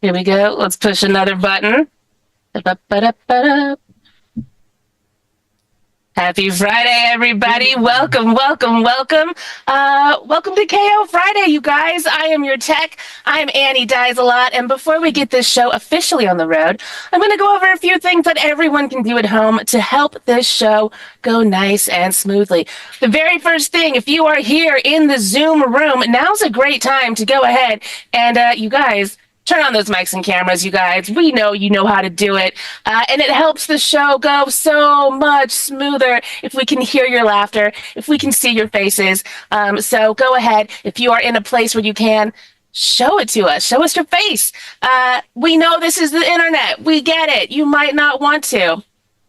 Here we go. Let's push another button. Ba-ba-ba-da-ba-da. Happy Friday, everybody. Welcome, welcome, welcome. Welcome to KO Friday, you guys. I am your tech. I'm Annie Dies a Lot. And before we get this show officially on the road, I'm going to go over a few things that everyone can do at home to help this show go nice and smoothly. The very first thing, if you are here in the Zoom room, now's a great time to go ahead and, you guys, turn on those mics and cameras, you guys. We know you know how to do it. And it helps the show go so much smoother if we can hear your laughter, if we can see your faces. So go ahead. If you are in a place where you can, show it to us. Show us your face. We know this is the internet. We get it. You might not want to.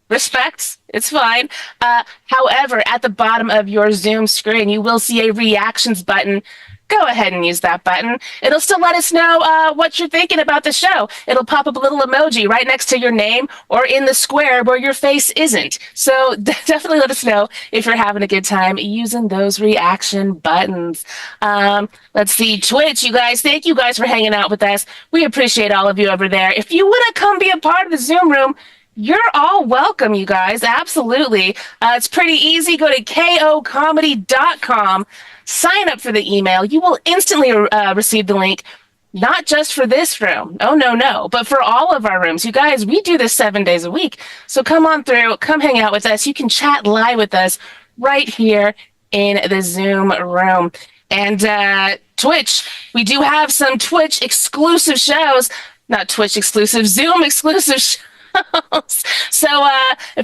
Respect. It's fine. However, at the bottom of your Zoom screen, you will see a reactions button. Go ahead and use that button. It'll still let us know what you're thinking about the show. It'll pop up a little emoji right next to your name or in the square where your face isn't. So definitely let us know if you're having a good time using those reaction buttons. Let's see, Twitch, you guys. Thank you guys for hanging out with us. We appreciate all of you over there. If you want to come be a part of the Zoom room, you're all welcome, you guys. Absolutely. It's pretty easy. Go to kocomedy.com. Sign up for the email. You will instantly receive the link, not just for this room. Oh, no, but for all of our rooms. You guys, we do this 7 days a week. So come on through. Come hang out with us. You can chat live with us right here in the Zoom room. And Twitch, we do have some Twitch exclusive shows. Not Twitch exclusive, Zoom exclusive shows. So,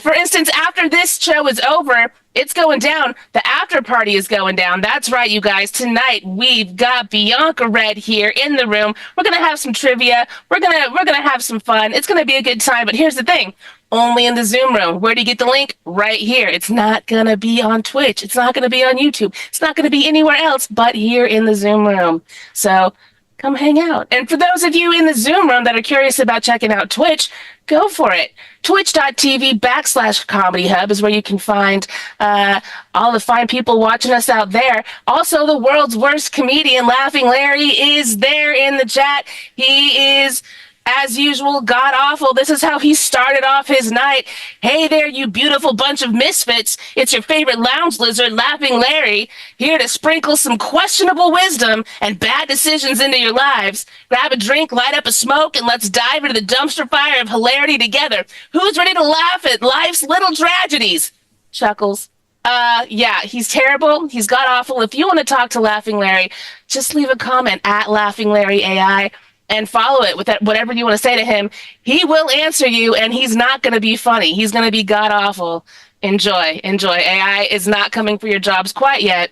for instance, after this show is over, it's going down. The after party is going down. That's right, you guys. Tonight we've got Bianca Red here in the room. We're gonna have some trivia. We're gonna have some fun. It's gonna be a good time. But here's the thing: only in the Zoom room. Where do you get the link? Right here. It's not gonna be on Twitch. It's not gonna be on YouTube. It's not gonna be anywhere else but here in the Zoom room. So come hang out. And for those of you in the Zoom room that are curious about checking out Twitch, go for it. Twitch.tv/Comedy Hub is where you can find all the fine people watching us out there. Also, the world's worst comedian, Laughing Larry, is there in the chat. He is, as usual, god awful. This is how he started off his night. Hey there, you beautiful bunch of misfits. It's your favorite lounge lizard, Laughing Larry, here to sprinkle some questionable wisdom and bad decisions into your lives. Grab a drink, light up a smoke, and let's dive into the dumpster fire of hilarity together. Who's ready to laugh at life's little tragedies? Chuckles. Yeah, he's terrible. He's god awful. If you want to talk to Laughing Larry, just leave a comment at Laughing Larry AI. And follow it with that, whatever you want to say to him. He will answer you, and he's not going to be funny. He's going to be god awful. Enjoy. AI is not coming for your jobs quite yet.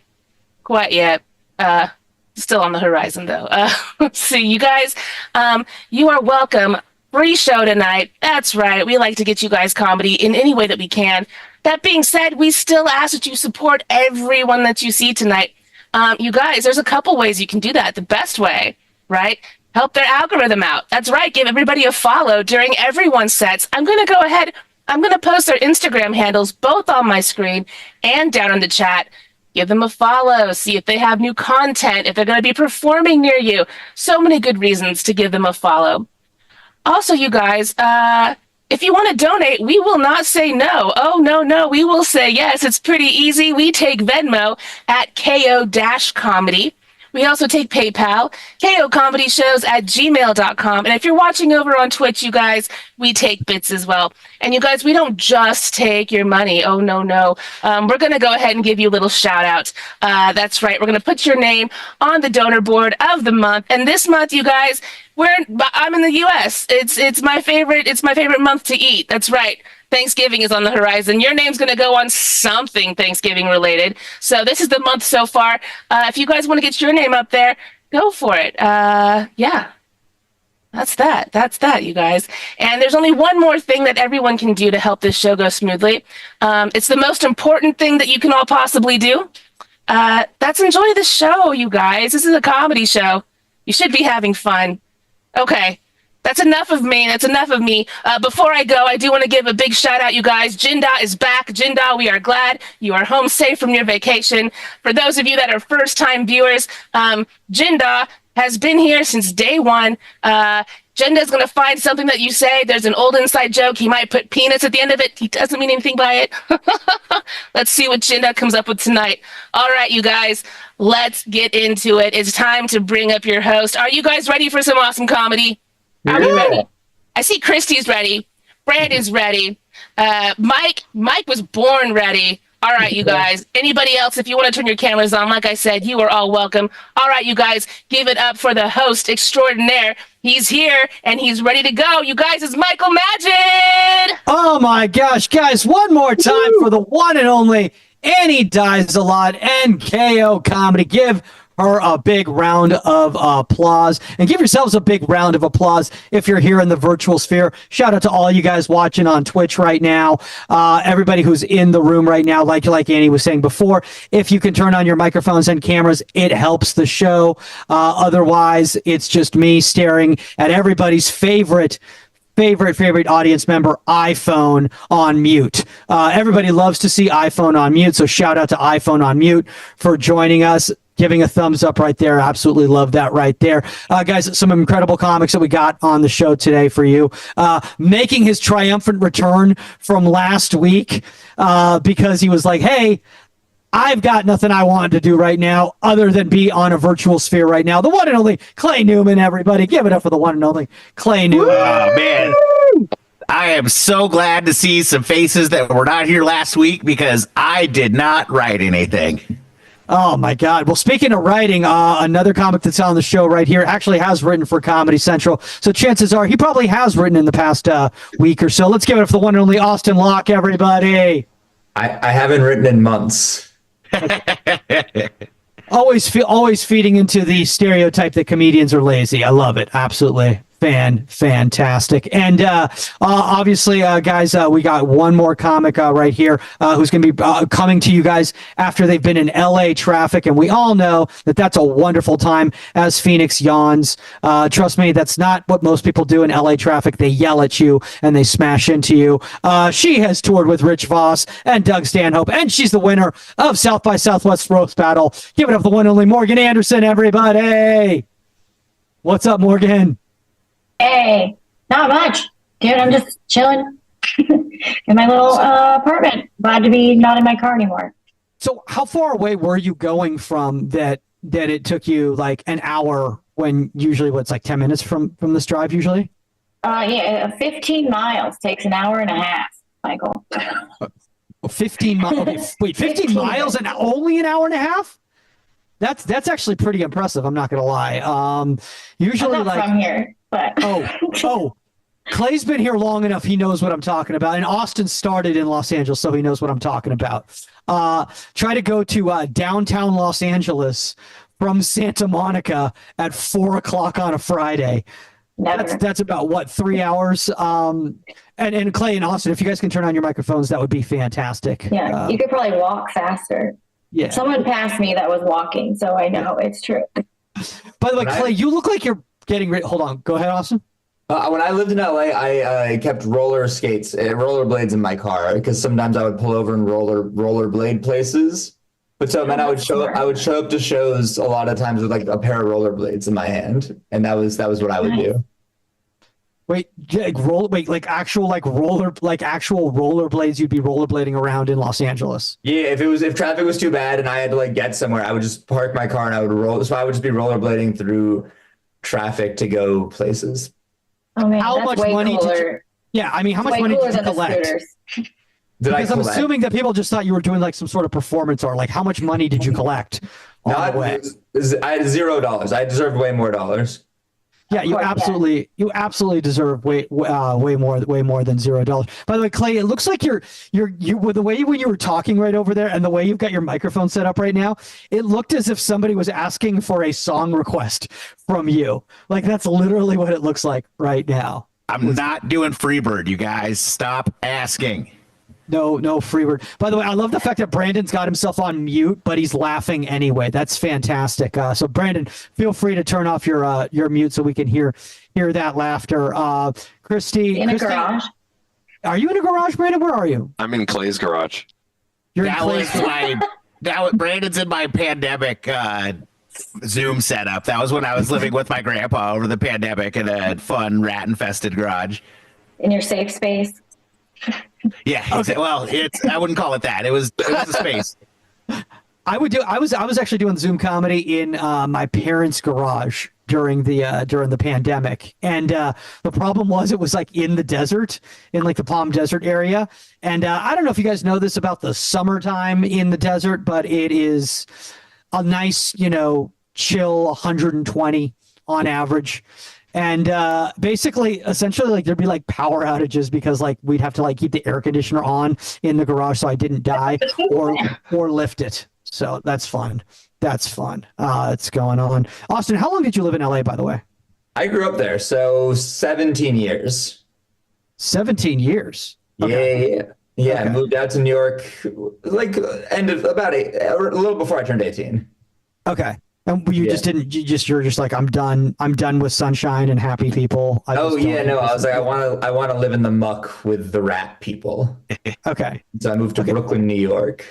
Still on the horizon, though. Let's see, you guys. You are welcome. Free show tonight. That's right. We like to get you guys comedy in any way that we can. That being said, we still ask that you support everyone that you see tonight. You guys, there's a couple ways you can do that. The best way, right? Help their algorithm out. That's right. Give everybody a follow during everyone's sets. I'm going to go ahead. I'm going to post their Instagram handles both on my screen and down in the chat. Give them a follow. See if they have new content, if they're going to be performing near you. So many good reasons to give them a follow. Also, you guys, if you want to donate, we will not say no. Oh, no. We will say yes. It's pretty easy. We take Venmo at KO-comedy. We also take PayPal, KOComedyShows@gmail.com. And if you're watching over on Twitch, you guys, we take bits as well. And you guys, we don't just take your money. Oh, no. We're going to go ahead and give you a little shout out. That's right. We're going to put your name on the donor board of the month. And this month, you guys, I'm in the U.S. It's my favorite month to eat. That's right. Thanksgiving is on the horizon. Your name's going to go on something Thanksgiving related. So this is the month so far. If you guys want to get your name up there, go for it. Yeah, that's that, you guys. And there's only one more thing that everyone can do to help this show go smoothly. It's the most important thing that you can all possibly do. That's enjoy the show, you guys. This is a comedy show. You should be having fun. Okay. That's enough of me. Before I go, I do want to give a big shout out, you guys. Jinda is back. Jinda, we are glad you are home safe from your vacation. For those of you that are first-time viewers, Jinda has been here since day one. Jenda's going to find something that you say. There's an old inside joke. He might put penis at the end of it. He doesn't mean anything by it. Let's see what Jenda comes up with tonight. All right, you guys, let's get into it. It's time to bring up your host. Are you guys ready for some awesome comedy? Are we ready? I see Christy's ready. Brandon's ready. Mike was born ready. All right, you guys. Anybody else, if you want to turn your cameras on, like I said, you are all welcome. All right, you guys, give it up for the host extraordinaire. He's here, and he's ready to go. You guys, it's Michael Magid! Oh, my gosh, guys, one more time for the one and only Annie Dies a Lot and KO Comedy. Give her a big round of applause, and give yourselves a big round of applause if you're here in the virtual sphere. Shout out to all you guys watching on Twitch right now, everybody who's in the room right now. Like Annie was saying before, if you can turn on your microphones and cameras, it helps the show. Otherwise, it's just me staring at everybody's favorite audience member, iPhone on mute. Everybody loves to see iPhone on mute, so shout out to iPhone on mute for joining us. Giving a thumbs up right there. Absolutely love that right there. Guys, some incredible comics that we got on the show today for you. Making his triumphant return from last week because he was like, hey, I've got nothing I want to do right now other than be on a virtual sphere right now. The one and only Clay Newman, everybody. Give it up for the one and only Clay Newman. Oh, man. I am so glad to see some faces that were not here last week because I did not write anything. Oh, my God. Well, speaking of writing, another comic that's on the show right here actually has written for Comedy Central. So chances are he probably has written in the past week or so. Let's give it up for the one and only Austin Locke, everybody. I haven't written in months. Always feeding into the stereotype that comedians are lazy. I love it. Absolutely. Fantastic. And obviously, guys, we got one more comic right here who's going to be coming to you guys after they've been in LA traffic. And we all know that that's a wonderful time as Phoenix yawns. Trust me, that's not what most people do in LA traffic. They yell at you and they smash into you. She has toured with Rich Voss and Doug Stanhope, and she's the winner of South by Southwest Roast Battle. Give it up for the one and only Morgan Anderson, everybody. What's up, Morgan? Hey, not much, dude. I'm just chilling in my little apartment. Glad to be not in my car anymore. So how far away were you going from that it took you like an hour when usually what's like 10 minutes from this drive usually? Yeah, 15 miles takes an hour and a half, Michael. 15 miles. Okay, wait, 15 miles and only an hour and a half? That's actually pretty impressive. I'm not going to lie. Usually I'm not from here. But Clay's been here long enough. He knows what I'm talking about. And Austin started in Los Angeles, so he knows what I'm talking about. Try to go to downtown Los Angeles from Santa Monica at 4:00 on a Friday. Never. That's about what, 3 hours? And Clay and Austin, if you guys can turn on your microphones, that would be fantastic. Yeah, you could probably walk faster. Yeah. Someone passed me that was walking, so I know it's true. By the way, Clay, you look like you're getting ready. Hold on. Go ahead, Austin. When I lived in LA, I kept rollerblades in my car because sometimes I would pull over in rollerblade places. But so man, I would show up to shows a lot of times with like a pair of rollerblades in my hand, and that was what I would do. Wait, like actual rollerblades. You'd be rollerblading around in Los Angeles. Yeah, if traffic was too bad and I had to like get somewhere, I would just park my car and I would roll. So I would just be rollerblading through traffic to go places. Oh man, How that's much way money cooler. did you? Yeah, I mean, how much money did you collect? Because I'm assuming that people just thought you were doing like some sort of performance art. Like, how much money did you collect on the way? I had $0. I deserved way more dollars. Yeah, you absolutely deserve way more than $0. By the way, Clay, it looks like you're with the way when you were talking right over there and the way you've got your microphone set up right now, it looked as if somebody was asking for a song request from you. Like that's literally what it looks like right now. I'm not doing Freebird, you guys. Stop asking. No Freebird. By the way, I love the fact that Brandon's got himself on mute, but he's laughing anyway. That's fantastic. So Brandon, feel free to turn off your mute so we can hear that laughter. Christy, in a garage. Are you in a garage, Brandon? Where are you? I'm in Clay's garage. You're in Clay's garage. Brandon's in my pandemic Zoom setup. That was when I was living with my grandpa over the pandemic in a fun rat-infested garage. In your safe space. Yeah. Well, I wouldn't call it that. It was a space. I was actually doing Zoom comedy in my parents' garage during the pandemic, and the problem was it was like in the desert, in like the Palm Desert area, and I don't know if you guys know this about the summertime in the desert, but it is a nice, chill 120 on average. And basically, essentially, like there'd be like power outages because like we'd have to like keep the air conditioner on in the garage so I didn't die or lift it. So that's fun. That's fun. It's going on. Austin, how long did you live in LA, by the way? I grew up there, so 17 years. 17 years. Okay. Yeah. Okay. I moved out to New York like end of a little before I turned 18. Okay. And you're just like, I'm done with sunshine and happy people. I was like, I want to live in the muck with the rat people. Okay. So I moved to Brooklyn, New York.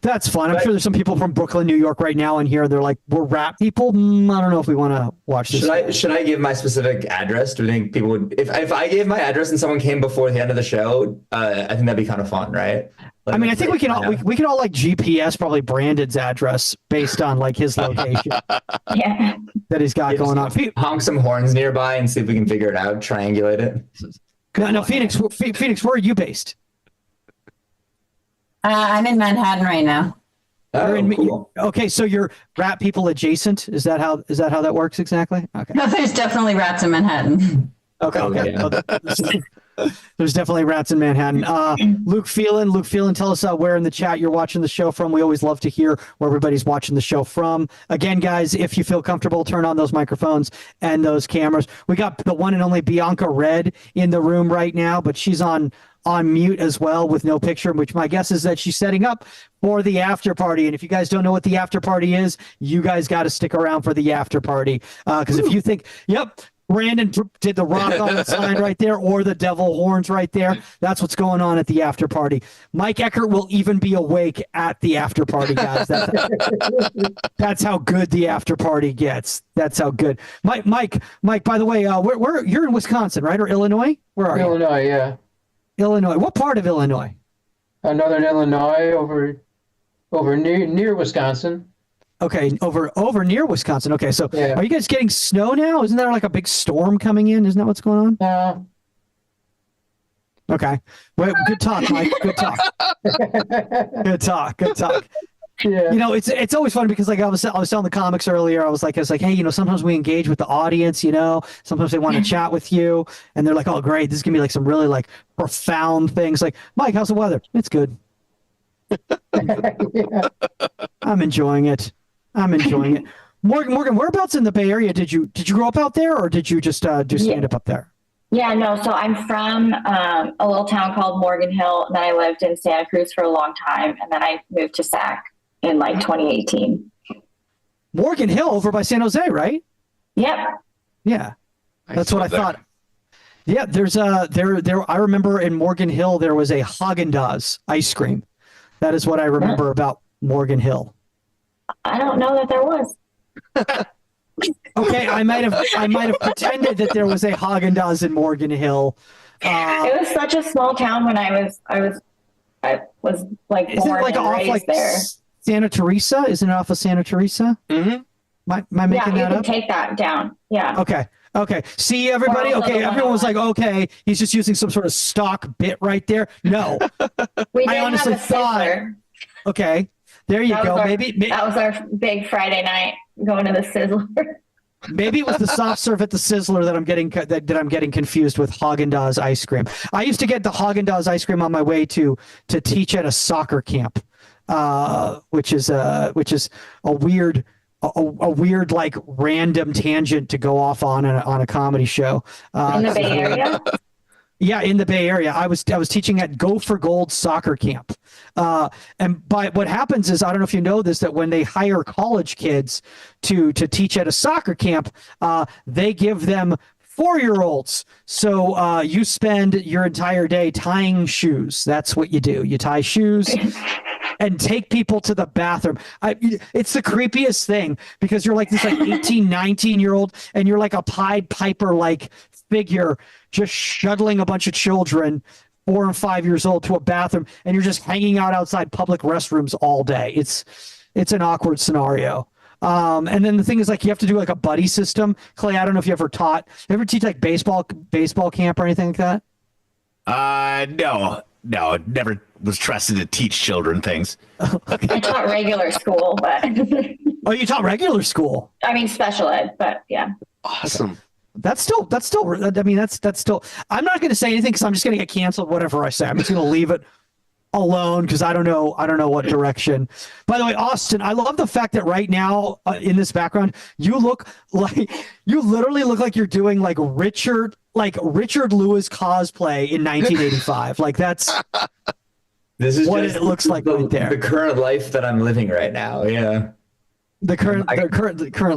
That's fun. I'm sure there's some people from Brooklyn, New York right now in here. They're like, we're rat people. I don't know if we want to watch this. Should I give my specific address? Do you think people would, if I gave my address and someone came before the end of the show, I think that'd be kind of fun, right? I mean, I think we can all like GPS probably Brandon's address based on like his location Yeah. that he's got going on. Honk some horns nearby and see if we can figure it out, triangulate it. No, Phoenix, where are you based? I'm in Manhattan right now. Oh, cool. Okay, so you're rat people adjacent. Is that how that works exactly? Okay. No, there's definitely rats in Manhattan. Okay. Yeah. There's definitely rats in Manhattan. Luke Phelan, tell us where in the chat you're watching the show from. We always love to hear where everybody's watching the show from. Again, guys, if you feel comfortable, turn on those microphones and those cameras. We got the one and only Bianca Red in the room right now, but she's on mute as well with no picture, which my guess is that she's setting up for the after party. And if you guys don't know what the after party is, you guys got to stick around for the after party. Because if you think, yep, Brandon did the rock on the side right there or the devil horns right there, that's what's going on at the after party. Mike Eckert will even be awake at the after party, guys. That's how good the after party gets. That's how good. Mike, by the way, where you're in Wisconsin, right? Or Illinois? Where are you? Illinois, yeah. Illinois. What part of Illinois? Northern Illinois, over near Wisconsin. Okay, over near Wisconsin. Okay, so Yeah. Are you guys getting snow now? Isn't there like a big storm coming in? Isn't that what's going on? Okay. Well, good talk, Mike. Good talk. Good talk. Yeah. It's always fun because like I was telling the comics earlier, I was like, hey, sometimes we engage with the audience, sometimes they want to chat with you and they're like, oh great, this is gonna be like some really like profound things. Like, Mike, how's the weather? It's good. I'm enjoying it. Morgan, whereabouts in the Bay Area did you grow up out there or did you just do stand up there? Yeah, no. So I'm from a little town called Morgan Hill, and then I lived in Santa Cruz for a long time, and then I moved to Sac in like 2018. Morgan Hill over by San Jose, right? Yep. Yeah, that's what I thought. Yeah, there's I remember in Morgan Hill there was a Haagen-Dazs ice cream. That is what I remember about Morgan Hill. I don't know that there was. Okay, I might have pretended that there was a Haagen-Dazs in Morgan Hill. It was such a small town when I was like Isn't born it like and off raised like there. Santa Teresa? Isn't it off of Santa Teresa? Mm-hmm. Am I making Yeah, you that can up? take that down. Yeah. Okay. See everybody? Or also Okay, the everyone was like, 101. okay, he's just using some sort of stock bit right there. No. We did I honestly have a thought- Sizzler. Okay. There you go. Maybe That was our big Friday night going to the Sizzler. maybe it was the soft serve at the Sizzler that I'm getting confused with Haagen-Dazs ice cream. I used to get the Haagen-Dazs ice cream on my way to teach at a soccer camp, which is a weird like random tangent to go off on a comedy show. In the Bay Area? Yeah, in the Bay Area. I was teaching at Go for Gold soccer camp. And what happens is, I don't know if you know this, that when they hire college kids to teach at a soccer camp, they give them 4-year-olds. So you spend your entire day tying shoes. That's what you do. You tie shoes. and take people to the bathroom. It's the creepiest thing because you're like this like 18, 19-year-old and you're like a Pied Piper like figure just shuttling a bunch of children 4 and 5 years old to a bathroom, and you're just hanging out outside public restrooms all day. It's an awkward scenario. And then the thing is like you have to do like a buddy system. Clay, I don't know if you ever teach like baseball camp or anything like that? No, never was trusted to teach children things. I taught regular school, but Oh, you taught regular school? I mean special ed, but yeah. Awesome. That's still, I mean, that's still, I'm not going to say anything because I'm just going to get canceled, whatever I say. I'm just going to leave it alone because I don't know what direction. By the way, Austin, I love the fact that right now in this background, you literally look like you're doing like Richard Lewis cosplay in 1985. Like that's This is what just it looks like right there. the current life that I'm living right now. Yeah. The current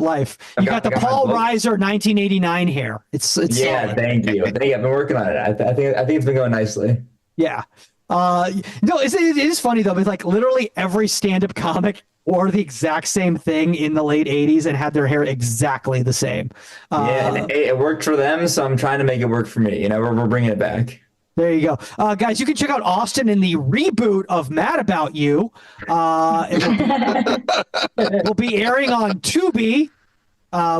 life. You got the Paul Reiser 1989 hair. It's Yeah, solid. thank you. I've been working on it. I think it's been going nicely. Yeah. No, it is funny though, but like literally every stand-up comic wore the exact same thing in the late 80s and had their hair exactly the same. Yeah, and it worked for them, so I'm trying to make it work for me. You know, we're bringing it back. There you go. Guys, you can check out Austin in the reboot of Mad About You. It will be airing on Tubi,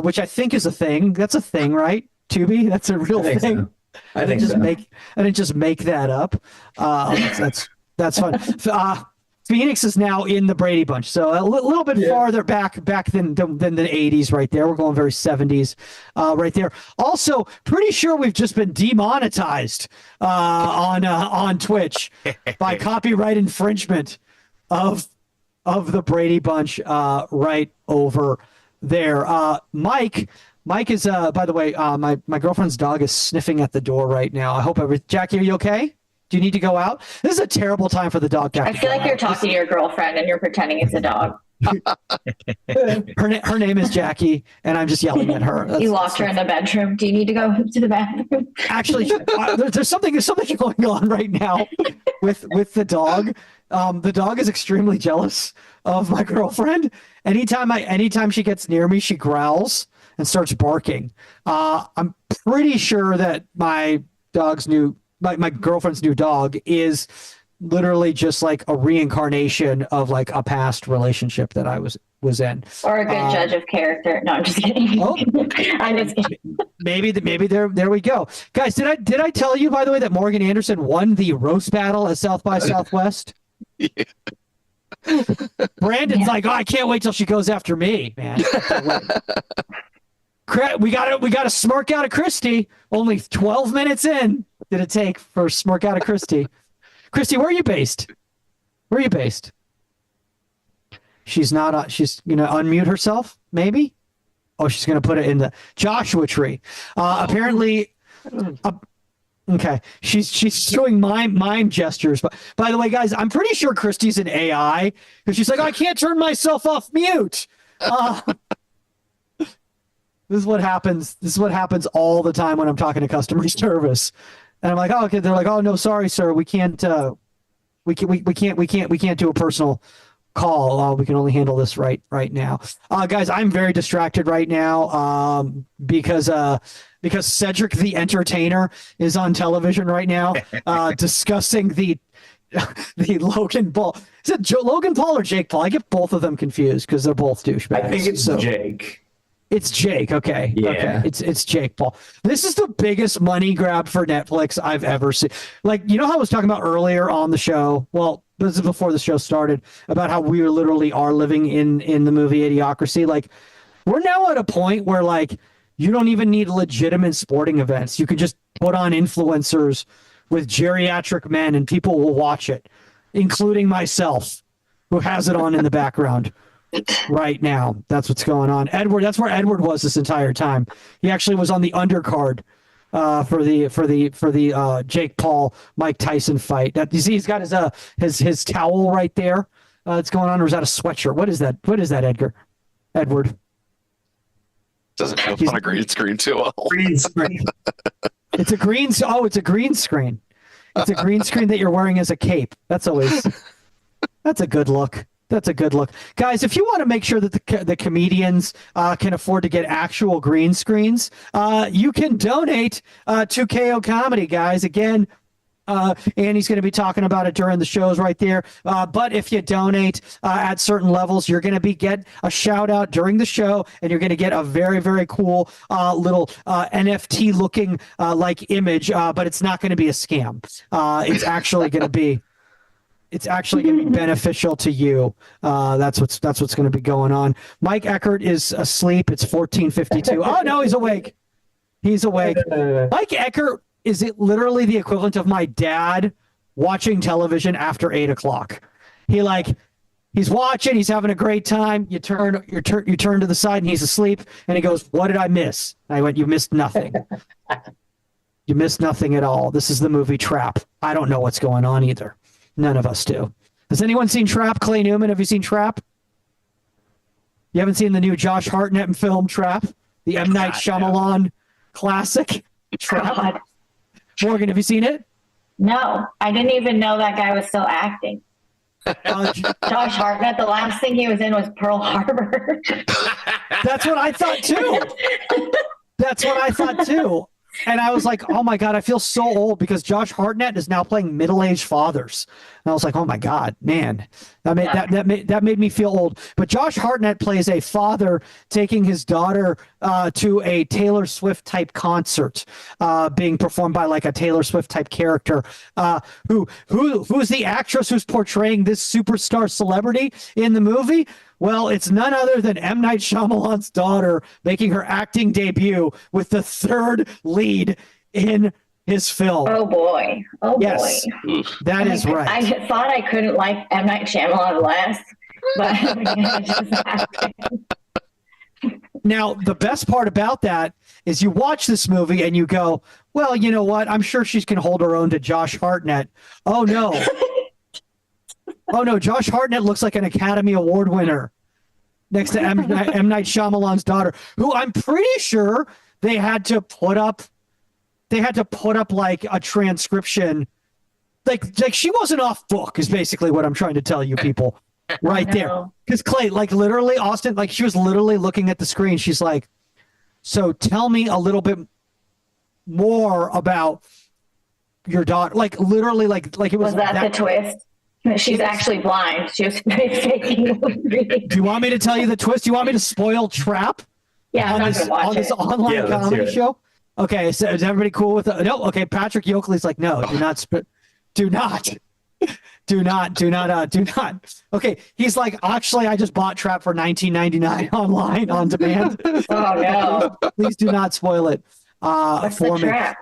which I think is a thing. That's a thing, right? Tubi? That's a real thing. So. I think so. I didn't just make that up. That's fun. Phoenix is now in the Brady Bunch, so a little bit farther back than the 80s right there. We're going very 70s right there. Also, pretty sure we've just been demonetized on Twitch by copyright infringement of the Brady Bunch right over there. Mike is, by the way, my girlfriend's dog is sniffing at the door right now. I hope Jackie, are you okay? Do you need to go out? This is a terrible time for the dog. I feel like you're talking to your girlfriend and you're pretending it's a dog. Her name is Jackie, and I'm just yelling at her. You locked her in the bedroom. Do you need to go to the bathroom? Actually, there's something going on right now with the dog. The dog is extremely jealous of my girlfriend. Anytime she gets near me, she growls and starts barking. I'm pretty sure that my girlfriend's new dog is literally just like a reincarnation of like a past relationship that I was in. Or a good judge of character. No, I'm just kidding. Oh, I'm just kidding. maybe there we go. Guys, did I tell you, by the way, that Morgan Anderson won the roast battle at South by Southwest? Yeah. Brandon's like, oh, I can't wait till she goes after me, man. We got to smirk out of Christy. Only 12 minutes in did it take for smirk out of Christy. Christy, where are you based? She's not. She's gonna unmute herself, maybe. Oh, she's gonna put it in the Joshua tree. Apparently, okay. She's showing mime gestures. But by the way, guys, I'm pretty sure Christy's an AI because she's like, oh, I can't turn myself off mute. This is what happens. This is what happens all the time when I'm talking to customer service. And I'm like, oh, okay. They're like, oh, no, sorry, sir. We can't do a personal call. We can only handle this right now. Guys, I'm very distracted right now because Cedric the Entertainer is on television right now discussing the Logan Paul. Is it Logan Paul or Jake Paul? I get both of them confused because they're both douchebags. I think it's Jake. It's Jake. Okay. Yeah. Okay. It's Jake Paul. This is the biggest money grab for Netflix I've ever seen. Like, you know how I was talking about earlier on the show? Well, this is before the show started about how we literally are living in the movie Idiocracy. Like, we're now at a point where like you don't even need legitimate sporting events. You can just put on influencers with geriatric men and people will watch it, including myself, who has it on in the background. Right now, that's what's going on. That's where Edward was this entire time. He actually was on the undercard for the Jake Paul Mike Tyson fight. You see, he's got his towel right there. That's going on, or is that a sweatshirt? What is that? Edward. Doesn't show up on a green screen too well. Green screen. It's a green. Oh, it's a green screen. It's a green screen that you're wearing as a cape. That's always That's a good look. That's a good look. Guys, if you want to make sure that the comedians can afford to get actual green screens, you can donate to KO Comedy, guys. Again, Annie's going to be talking about it during the shows right there. But if you donate at certain levels, you're going to get a shout out during the show, and you're going to get a very, very cool little NFT looking like image. But it's not going to be a scam. It's actually going to be. It's actually going to be beneficial to you. That's what's going to be going on. Mike Eckert is asleep. It's 14:52. Oh no, he's awake. He's awake. Mike Eckert is it literally the equivalent of my dad watching television after 8 o'clock. He's watching. He's having a great time. You turn to the side and he's asleep. And he goes, "What did I miss?" I went, "You missed nothing. You missed nothing at all. This is the movie Trap. I don't know what's going on either." None of us do. Has anyone seen Trap? Clay Newman, have you seen Trap? You haven't seen the new Josh Hartnett film Trap? The M. Night Shyamalan classic Trap? God. Morgan, have you seen it? No, I didn't even know that guy was still acting. Josh Hartnett, the last thing he was in was Pearl Harbor. That's what I thought too. And I was like, oh my God, I feel so old because Josh Hartnett is now playing middle-aged fathers. And I was like, oh my God, man, that made me feel old. But Josh Hartnett plays a father taking his daughter to a Taylor Swift type concert being performed by like a Taylor Swift type character. Who's the actress who's portraying this superstar celebrity in the movie? Well, it's none other than M. Night Shyamalan's daughter making her acting debut with the third lead in his film. Oh boy. Oh yes, boy. That is right. I thought I couldn't like M. Night Shyamalan less, but it just happened. Now, the best part about that is you watch this movie and you go, well, you know what? I'm sure she can hold her own to Josh Hartnett. Oh, no. Oh, no. Josh Hartnett looks like an Academy Award winner next to M. Night Shyamalan's daughter, who I'm pretty sure they had to put up like a transcription. Like she wasn't off book is basically what I'm trying to tell you people right there. Because Clay, like literally Austin, like she was literally looking at the screen. She's like, so tell me a little bit more about your daughter. Like literally like it was that the twist? She's actually blind. She was faking. Do you want me to tell you the twist? Do you want me to spoil Trap? Yeah, on this online comedy show? Okay, so is everybody cool with it? No, okay. Patrick Yoakley's like, no, do not. Okay, he's like, actually, I just bought Trap for $19.99 online on demand. Oh no! Please do not spoil it What's for the me. Trap?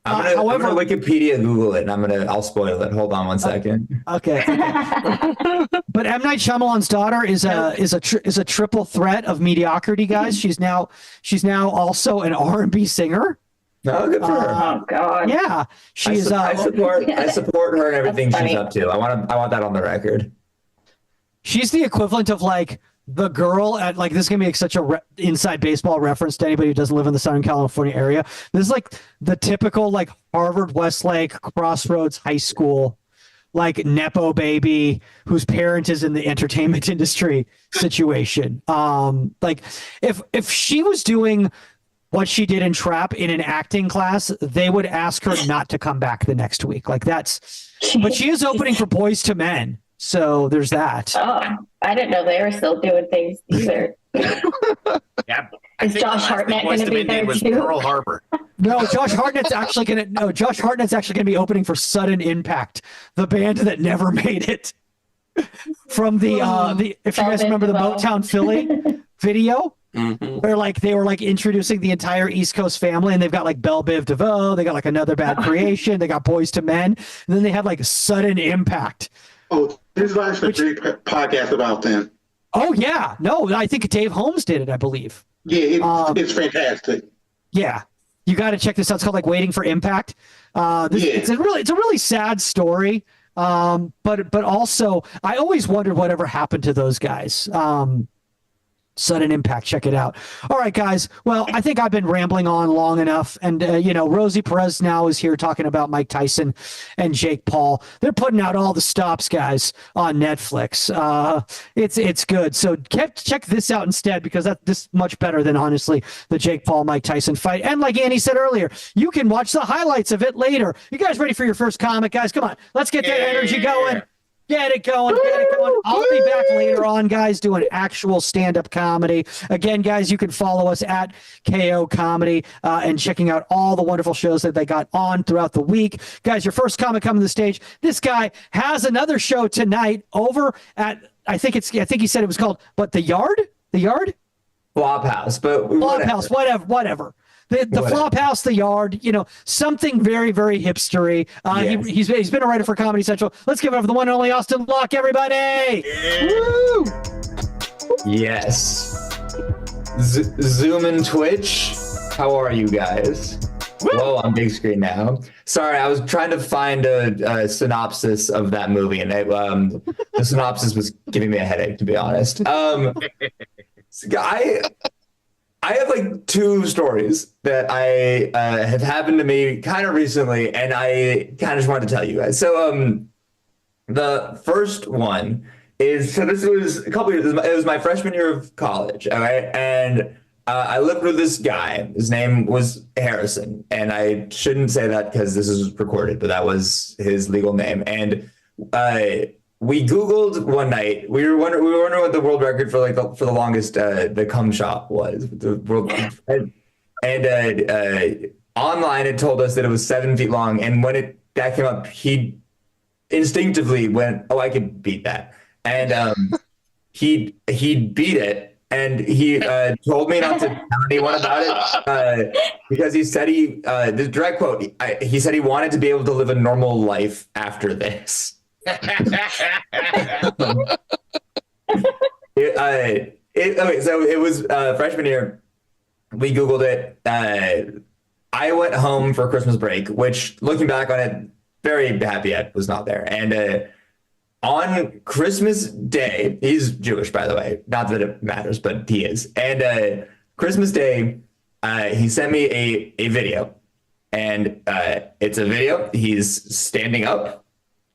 I'm gonna Wikipedia Google it, and I'll spoil it. Hold on one second. Okay. But M. Night Shyamalan's daughter is a triple threat of mediocrity, guys. She's now also an R&B singer. Oh, good for her. Oh God. Yeah, she's. I support her and everything she's up to. I want that on the record. She's the equivalent of like the girl at like, this is gonna be like such a inside baseball reference to anybody who doesn't live in the Southern California area. This is like the typical like Harvard Westlake Crossroads High School like nepo baby whose parent is in the entertainment industry situation. Like if she was doing what she did in Trap in an acting class, they would ask her not to come back the next week. Like that's, but she is opening for Boys to Men. So there's that. Oh, I didn't know they were still doing things either. Yeah. Is Josh Hartnett going to be there too? Pearl Harbor. No, Josh Hartnett's actually going to be opening for Sudden Impact, the band that never made it. From the if you guys remember the Motown Philly video, where like they were like introducing the entire East Coast family, and they've got like Belle Biv DeVoe, they got like Another Bad Creation, they got Boys to Men, and then they had like Sudden Impact. Oh, this is actually a great podcast about them. Oh yeah, no, I think Dave Holmes did it, I believe. Yeah, it's fantastic. Yeah, you got to check this out. It's called like Waiting for Impact. It's a really sad story. But also I always wondered whatever happened to those guys. Sudden Impact. Check it out. All right, guys. Well, I think I've been rambling on long enough. And, Rosie Perez now is here talking about Mike Tyson and Jake Paul. They're putting out all the stops, guys, on Netflix. It's good. So check this out instead, because this is much better than, honestly, the Jake Paul, Mike Tyson fight. And like Annie said earlier, you can watch the highlights of it later. You guys ready for your first comic, guys? Come on. Let's get that energy going. Get it going. I'll be back later on, guys, doing actual stand-up comedy. Again, guys, you can follow us at KO Comedy and checking out all the wonderful shows that they got on throughout the week. Guys, your first comic coming to the stage. This guy has another show tonight over at, I think he said it was called, The Yard? The Yard? Flophouse, but Flophouse, whatever. The Flop House, The Yard, something very, very hipstery. Yes. He's been a writer for Comedy Central. Let's give it up for the one and only Austin Locke, everybody. Woo! Yes. Zoom and Twitch. How are you guys? Whoa, on big screen now. Sorry, I was trying to find a synopsis of that movie, and the synopsis was giving me a headache, to be honest. I have like two stories that I have happened to me kind of recently, and I kind of just wanted to tell you guys. So the first one is, so this was a couple years, it was my freshman year of college, all right? And I lived with this guy. His name was Harrison, and I shouldn't say that because this is recorded, but that was his legal name. And we Googled one night. We were wondering what the world record for for the longest the cum shot was. The world, and online it told us that it was 7 feet long. And when that came up, he instinctively went, "Oh, I could beat that." And he beat it, and he told me not to tell anyone about it because he said the direct quote. He said he wanted to be able to live a normal life after this. So it was freshman year. We Googled it. I went home for Christmas break, which, looking back on it, very happy I was not there. And on Christmas Day, he's Jewish, by the way. Not that it matters, but he is. And Christmas Day, he sent me a video. And it's a video. He's standing up.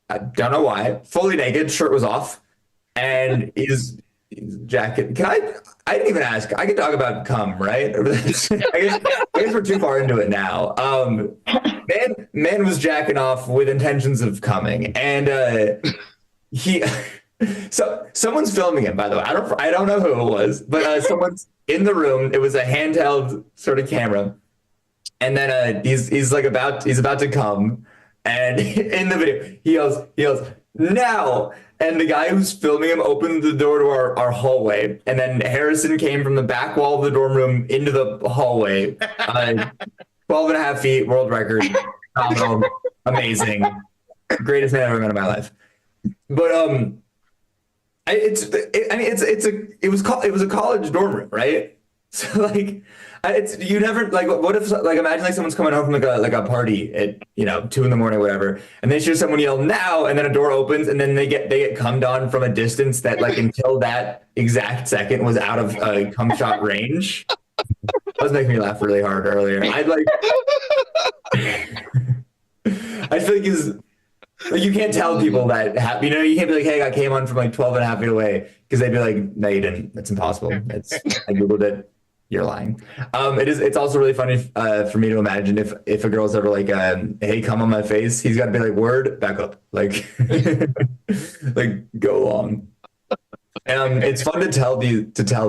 I don't know why. Fully naked, shirt was off, and his jacket. I didn't even ask. I can talk about cum, right? I guess we're too far into it now. Man was jacking off with intentions of coming, and so someone's filming him. By the way, I don't know who it was, but someone's in the room. It was a handheld sort of camera, and then he's about to come. And in the video, he yells, "Now!" And the guy who's filming him opened the door to our hallway. And then Harrison came from the back wall of the dorm room into the hallway. 12 and a half feet, world record, phenomenal, amazing, greatest man I've ever met in my life. But it was a college dorm room, right? So you never what if imagine someone's coming home from like a party at 2 a.m. or whatever, and they hear someone yell "now," and then a door opens, and then they get cummed on from a distance that until that exact second was out of cum shot range. That was making me laugh really hard earlier. I feel like you can't tell people that you can't be like, "Hey, I came on from 12 and a half feet away," because they'd be like, "No, you didn't. That's impossible. I Googled it. You're lying." It's also really funny for me to imagine if a girl's ever like, "Hey, come on my face," he's got to be like, "Word, back up," go along. It's fun to tell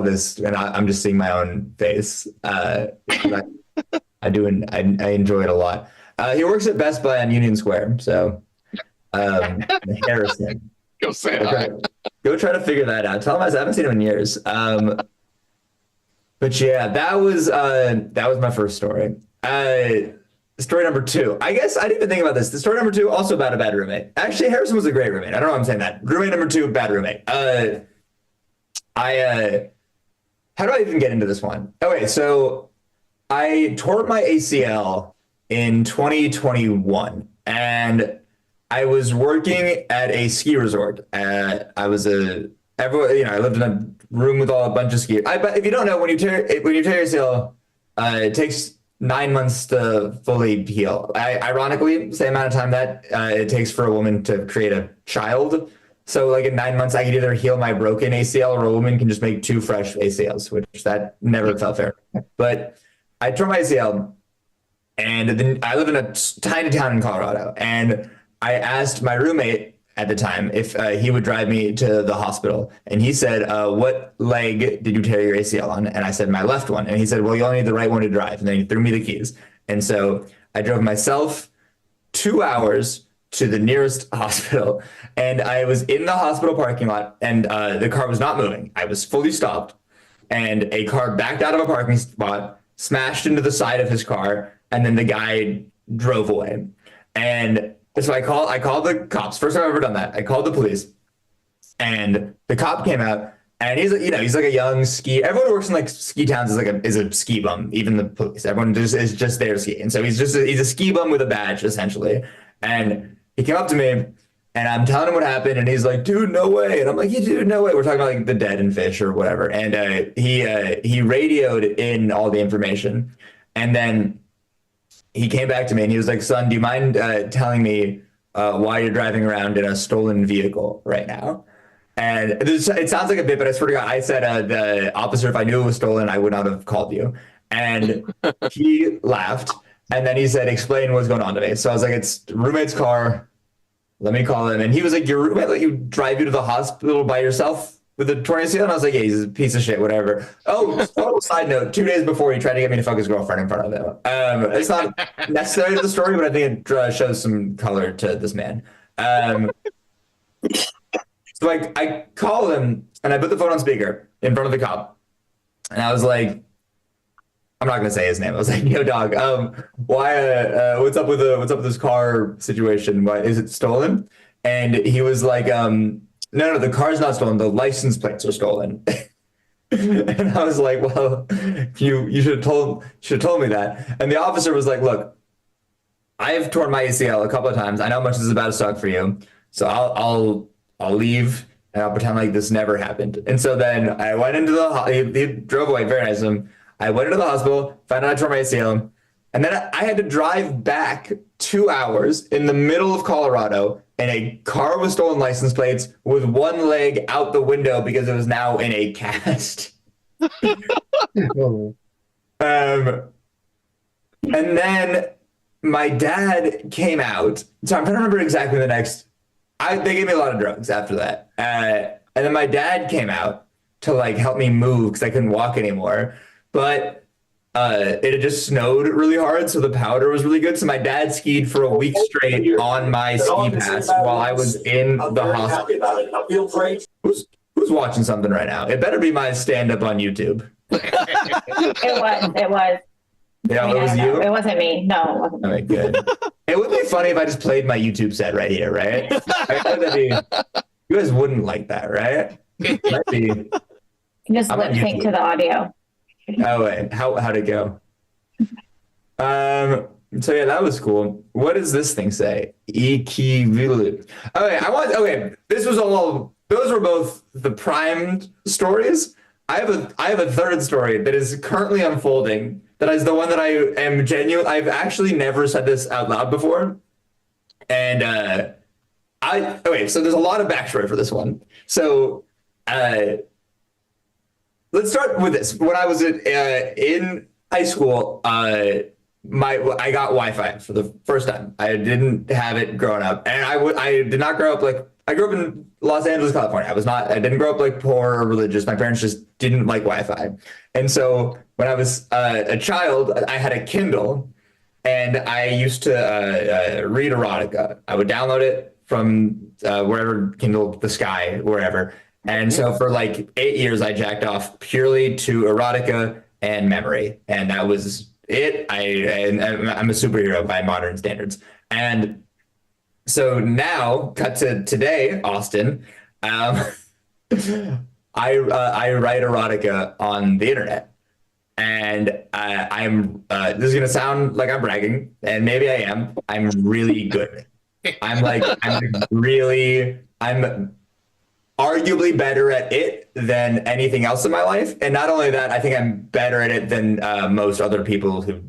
this, and I'm just seeing my own face. I enjoy it a lot. He works at Best Buy on Union Square, so Harrison. Go say hi. Go try to figure that out. Tell him I haven't seen him in years. But yeah, that was my first story. Story number 2. I guess I didn't even think about this. The story number 2, also about a bad roommate. Actually, Harrison was a great roommate. I don't know why I'm saying that. Roommate number 2, bad roommate. How do I even get into this one? Okay, so I tore my ACL in 2021, and I was working at a ski resort. I was a everyone, I lived in a room with a bunch of skiers. But if you don't know, when you tear your ACL, it takes 9 months to fully heal. Ironically, same amount of time that it takes for a woman to create a child. So like in 9 months, I could either heal my broken ACL or a woman can just make 2 fresh ACLs, which that never felt fair. But I tore my ACL, and then I live in a tiny town in Colorado, and I asked my roommate at the time if he would drive me to the hospital. And he said, what leg did you tear your ACL on? And I said, my left one. And he said, well, you only need the right one to drive. And then he threw me the keys. And so I drove myself 2 hours to the nearest hospital. And I was in the hospital parking lot, and the car was not moving. I was fully stopped. And a car backed out of a parking spot, smashed into the side of his car, and then the guy drove away. And so I called the cops. First time I've ever done that. I called the police, and the cop came out, and he's like a young ski. Everyone who works in like ski towns is a ski bum. Even the police. Everyone is just there to ski. And so he's a ski bum with a badge essentially. And he came up to me, and I'm telling him what happened, and he's like, "Dude, no way!" And I'm like, "Yeah, dude, no way." We're talking about like the dead and fish or whatever. And he radioed in all the information, and then he came back to me and he was like, "Son, do you mind telling me why you're driving around in a stolen vehicle right now?" And it sounds like a bit, but I swear to God, I said, "The officer, if I knew it was stolen, I would not have called you." And he laughed, and then he said, "Explain what's going on to me." So I was like, "It's roommate's car. Let me call him." And he was like, "Your roommate let you drive you to the hospital by yourself with a torn ACL?" And I was like, "Yeah, he's a piece of shit, whatever." Oh, total side note, 2 days before he tried to get me to fuck his girlfriend in front of him. It's not necessary to the story, but I think it shows some color to this man. So I call him, and I put the phone on speaker in front of the cop. And I was like, I'm not going to say his name. I was like, "Yo, dog, why, what's up with this car situation? Why is it stolen?" And he was like, no, the car's not stolen. The license plates are stolen." And I was like, "Well, you should have told me that." And the officer was like, "Look, I've torn my ACL a couple of times. I know how much this is about to suck for you. So I'll leave and I'll pretend like this never happened." And so then I went into he drove away, very nice of him. I went into the hospital, found out I tore my ACL, and then I had to drive back 2 hours in the middle of Colorado in a car with stolen license plates with one leg out the window because it was now in a cast. And then my dad came out. So I'm trying to remember exactly the next. They gave me a lot of drugs after that. And then my dad came out to like help me move because I couldn't walk anymore. But it had just snowed really hard, so the powder was really good. So my dad skied for a week straight on my ski pass while I was in the hospital. Who's watching something right now? It better be my stand-up on YouTube. It was. Yeah, it was you? It wasn't me. No, it wasn't me. All right, good. It would be funny if I just played my YouTube set right here, right? You guys wouldn't like that, right? Might be. Just lip sync to the audio. Oh wait, how'd it go? So yeah, that was cool. What does this thing say? Equivalent. Okay, those were both the primed stories. I have a third story that is currently unfolding. That is the one that I am genuine. I've actually never said this out loud before. And so there's a lot of backstory for this one. So let's start with this. When I was in high school, I got Wi-Fi for the first time. I didn't have it growing up, and I did not grow up like I grew up in Los Angeles, California. I didn't grow up like poor or religious. My parents just didn't like Wi-Fi, and so when I was a child, I had a Kindle, and I used to read erotica. I would download it from wherever, Kindle, the Sky, wherever. And so for like 8 years, I jacked off purely to erotica and memory. And that was it. I'm a superhero by modern standards. And so now, cut to today, Austin, I write erotica on the internet. And I'm this is going to sound like I'm bragging, and maybe I am. I'm really good. I'm arguably better at it than anything else in my life. And not only that, I think I'm better at it than most other people who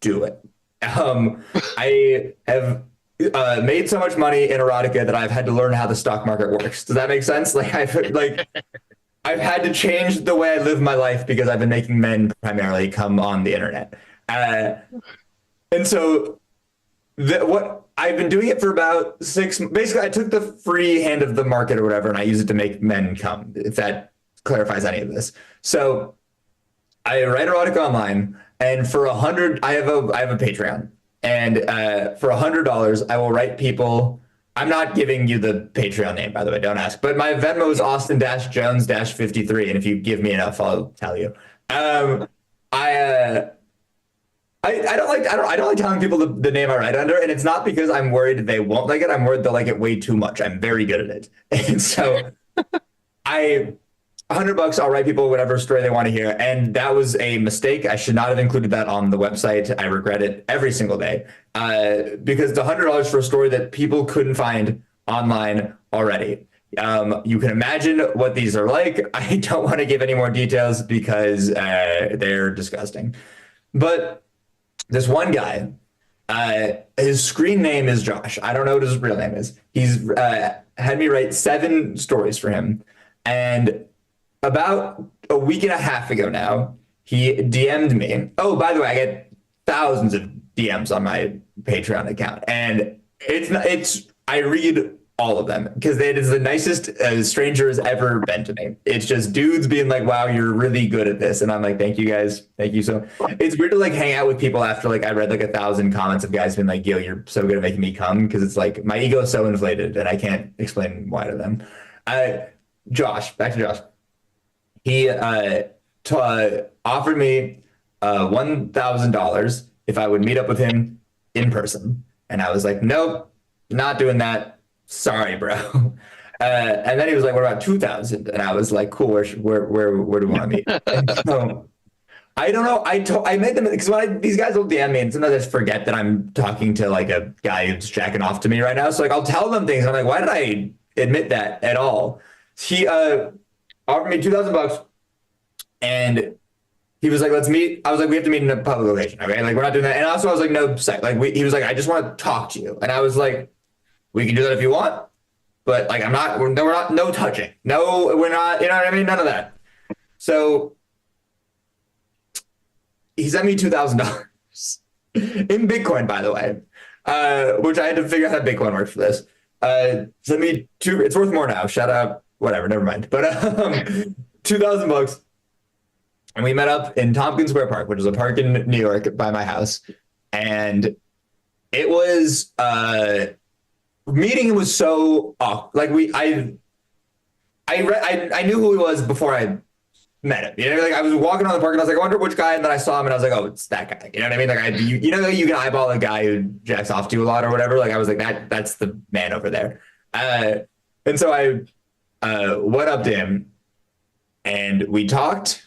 do it. I have made so much money in erotica that I've had to learn how the stock market works. Does that make sense? Like I've had to change the way I live my life because I've been making men primarily come on the internet. And so what I've been doing it for about 6. Basically, I took the free hand of the market or whatever, and I use it to make men come. If that clarifies any of this. So I write erotica online, and for $100, I have a Patreon, and for $100, I will write people. I'm not giving you the Patreon name, by the way. Don't ask. But my Venmo is Austin-Jones-53, and if you give me enough, I'll tell you. I don't like telling people the name I write under, and it's not because I'm worried they won't like it. I'm worried they'll like it way too much. I'm very good at it, and so $100, I'll write people whatever story they want to hear, and that was a mistake. I should not have included that on the website. I regret it every single day because the $100 for a story that people couldn't find online already. You can imagine what these are like. I don't want to give any more details because they're disgusting, but. This one guy, his screen name is Josh. I don't know what his real name is. He's had me write 7 stories for him. And about a week and a half ago now, he DM'd me. Oh, by the way, I get thousands of DMs on my Patreon account. And I read all of them because it is the nicest a stranger has ever been to me. It's just dudes being like, wow, you're really good at this. And I'm like, thank you guys. Thank you. So it's weird to like hang out with people after like I read like 1,000 comments of guys being like, yo, you're so good at making me come. Cause it's like my ego is so inflated and I can't explain why to them. Josh, back to Josh. He offered me $1,000 if I would meet up with him in person. And I was like, nope, not doing that. Sorry, bro. And then he was like, what about 2,000? And I was like, cool, where do we want to meet? So, I don't know. I made them because these guys will DM me and sometimes I just forget that I'm talking to like a guy who's jacking off to me right now. So like I'll tell them things. I'm like, why did I admit that at all? He offered me $2,000 and he was like, let's meet. I was like, we have to meet in a public location. Okay. Like we're not doing that. And also I was like, no sex. Like he was like, I just want to talk to you. And I was like, we can do that if you want, but like, we're not, no touching. No, we're not, you know what I mean? None of that. So he sent me $2,000 in Bitcoin, by the way, which I had to figure out how Bitcoin works for this. Sent me it's worth more now. Shut up. Whatever. Never mind. But $2,000. And we met up in Tompkins Square Park, which is a park in New York by my house. And it was, meeting was so off. Like I knew who he was before I met him. You know, like I was walking around the park and I was like, I wonder which guy. And then I saw him and I was like, oh, it's that guy. You know what I mean? Like you know, you can eyeball a guy who jacks off to you a lot or whatever. Like I was like, that's the man over there. And so I went up to him and we talked.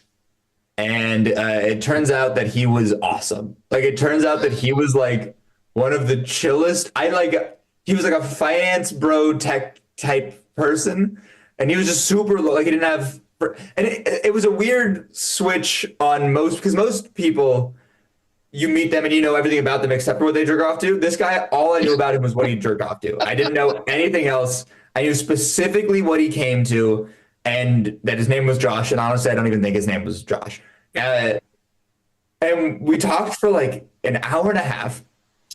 And it turns out that he was awesome. Like it turns out that he was like one of the chillest. He was like a finance bro tech type person. And he was just super low. Like he didn't have, and it was a weird switch on because most people, you meet them and you know everything about them except for what they jerk off to. This guy, all I knew about him was what he jerked off to. I didn't know anything else. I knew specifically what he came to and that his name was Josh. And honestly, I don't even think his name was Josh. And we talked for like an hour and a half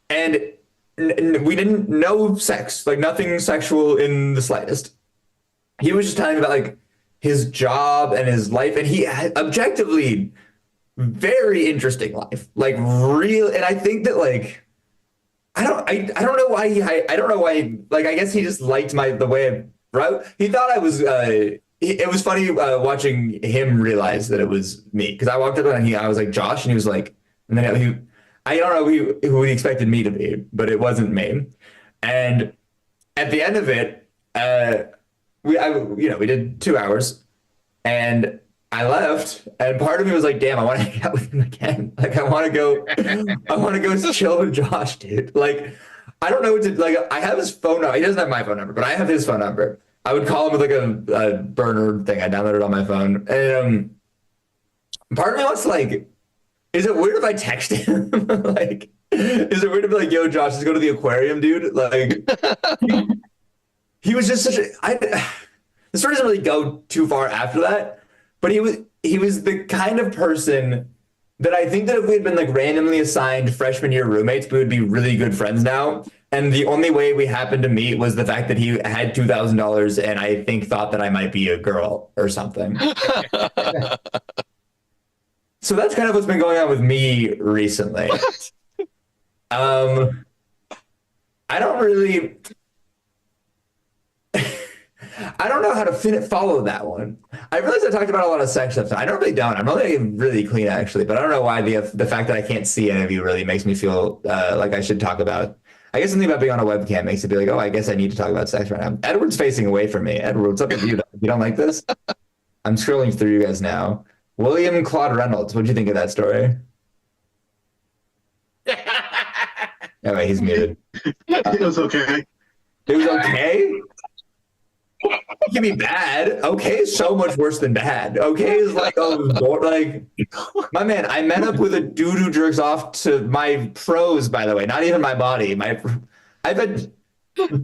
and we didn't know sex, like nothing sexual in the slightest. He was just telling me about like his job and his life, and he had objectively very interesting life, like real. And I think that like I don't know why like I guess he just liked the way I wrote. He thought I was. It was funny watching him realize that it was me because I walked up and I was like Josh, and he was like, and then I don't know who he expected me to be, but it wasn't me. And at the end of it, we did 2 hours, and I left. And part of me was like, "Damn, I want to hang out with him again. Like, I want to go chill with Josh, dude. Like, I don't know what to like. I have his phone number. He doesn't have my phone number, but I have his phone number. I would call him with like a burner thing. I downloaded on my phone, and part of me wants to like, is it weird if I text him? Like, is it weird to be like, yo, Josh, let's go to the aquarium, dude? Like, he was just such a. The story doesn't really go too far after that, but he was the kind of person that I think that if we had been like randomly assigned freshman year roommates, we would be really good friends now. And the only way we happened to meet was the fact that he had $2,000 and I think thought that I might be a girl or something. So that's kind of what's been going on with me recently. I don't really. I don't know how to follow that one. I realize I talked about a lot of sex stuff. I don't. I'm really clean actually, but I don't know why the fact that I can't see any of you really makes me feel like I should talk about. I guess something about being on a webcam makes it be like, oh, I guess I need to talk about sex right now. Edward's facing away from me. Edward, what's up with you? You don't like this? I'm scrolling through you guys now. William Claude Reynolds. What'd you think of that story? Oh, wait, he's muted. It was okay. It was okay? It can be bad. Okay is so much worse than bad. Okay is like, my man, I met up with a dude who jerks off to my pros, by the way, not even my body. I don't know.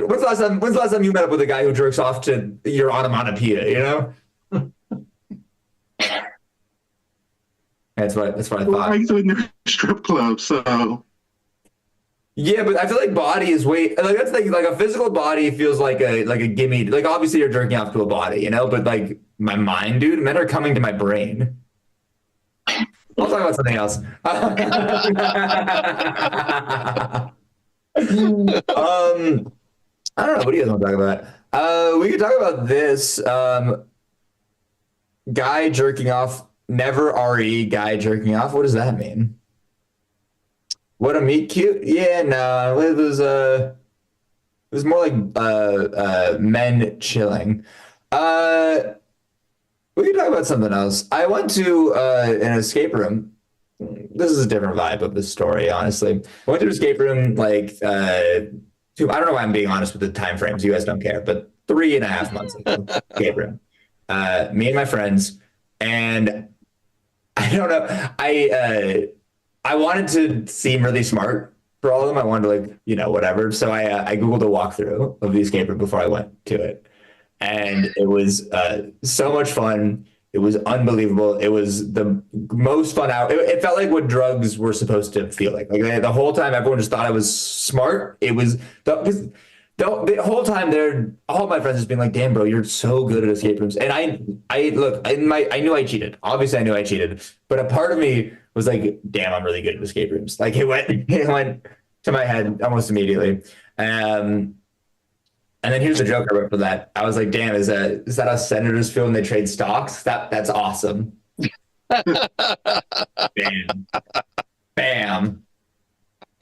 When's the last time you met up with a guy who jerks off to your onomatopoeia, you know? That's what I thought. I used to in the strip club, so. Yeah, but I feel like body is way like that's like a physical body feels like a gimme. Like obviously you're jerking off to a body, you know, but like my mind, dude, men are coming to my brain. I'll talk about something else. I don't know. What do you guys want to talk about? We could talk about this guy jerking off. Never RE guy jerking off. What does that mean? What a meet cute? Yeah, no, it was more like men chilling. We can talk about something else. I went to an escape room. This is a different vibe of this story, honestly. I went to an escape room like I don't know why I'm being honest with the time frames. You guys don't care, but 3.5 months ago, escape room. Me and my friends, and I don't know. I wanted to seem really smart for all of them. I wanted to like, you know, whatever. So I Googled a walkthrough of the escape room before I went to it. And it was so much fun. It was unbelievable. It was the most fun out. It felt like what drugs were supposed to feel like. Like the whole time everyone just thought I was smart. It was the whole time all my friends just being like, damn, bro, you're so good at escape rooms. And I knew I cheated. Obviously I knew I cheated, but a part of me was like, damn, I'm really good at escape rooms. Like it went to my head almost immediately. And then here's the joke I wrote for that. I was like, damn, is that how senators feel when they trade stocks? That's awesome. Bam. Bam.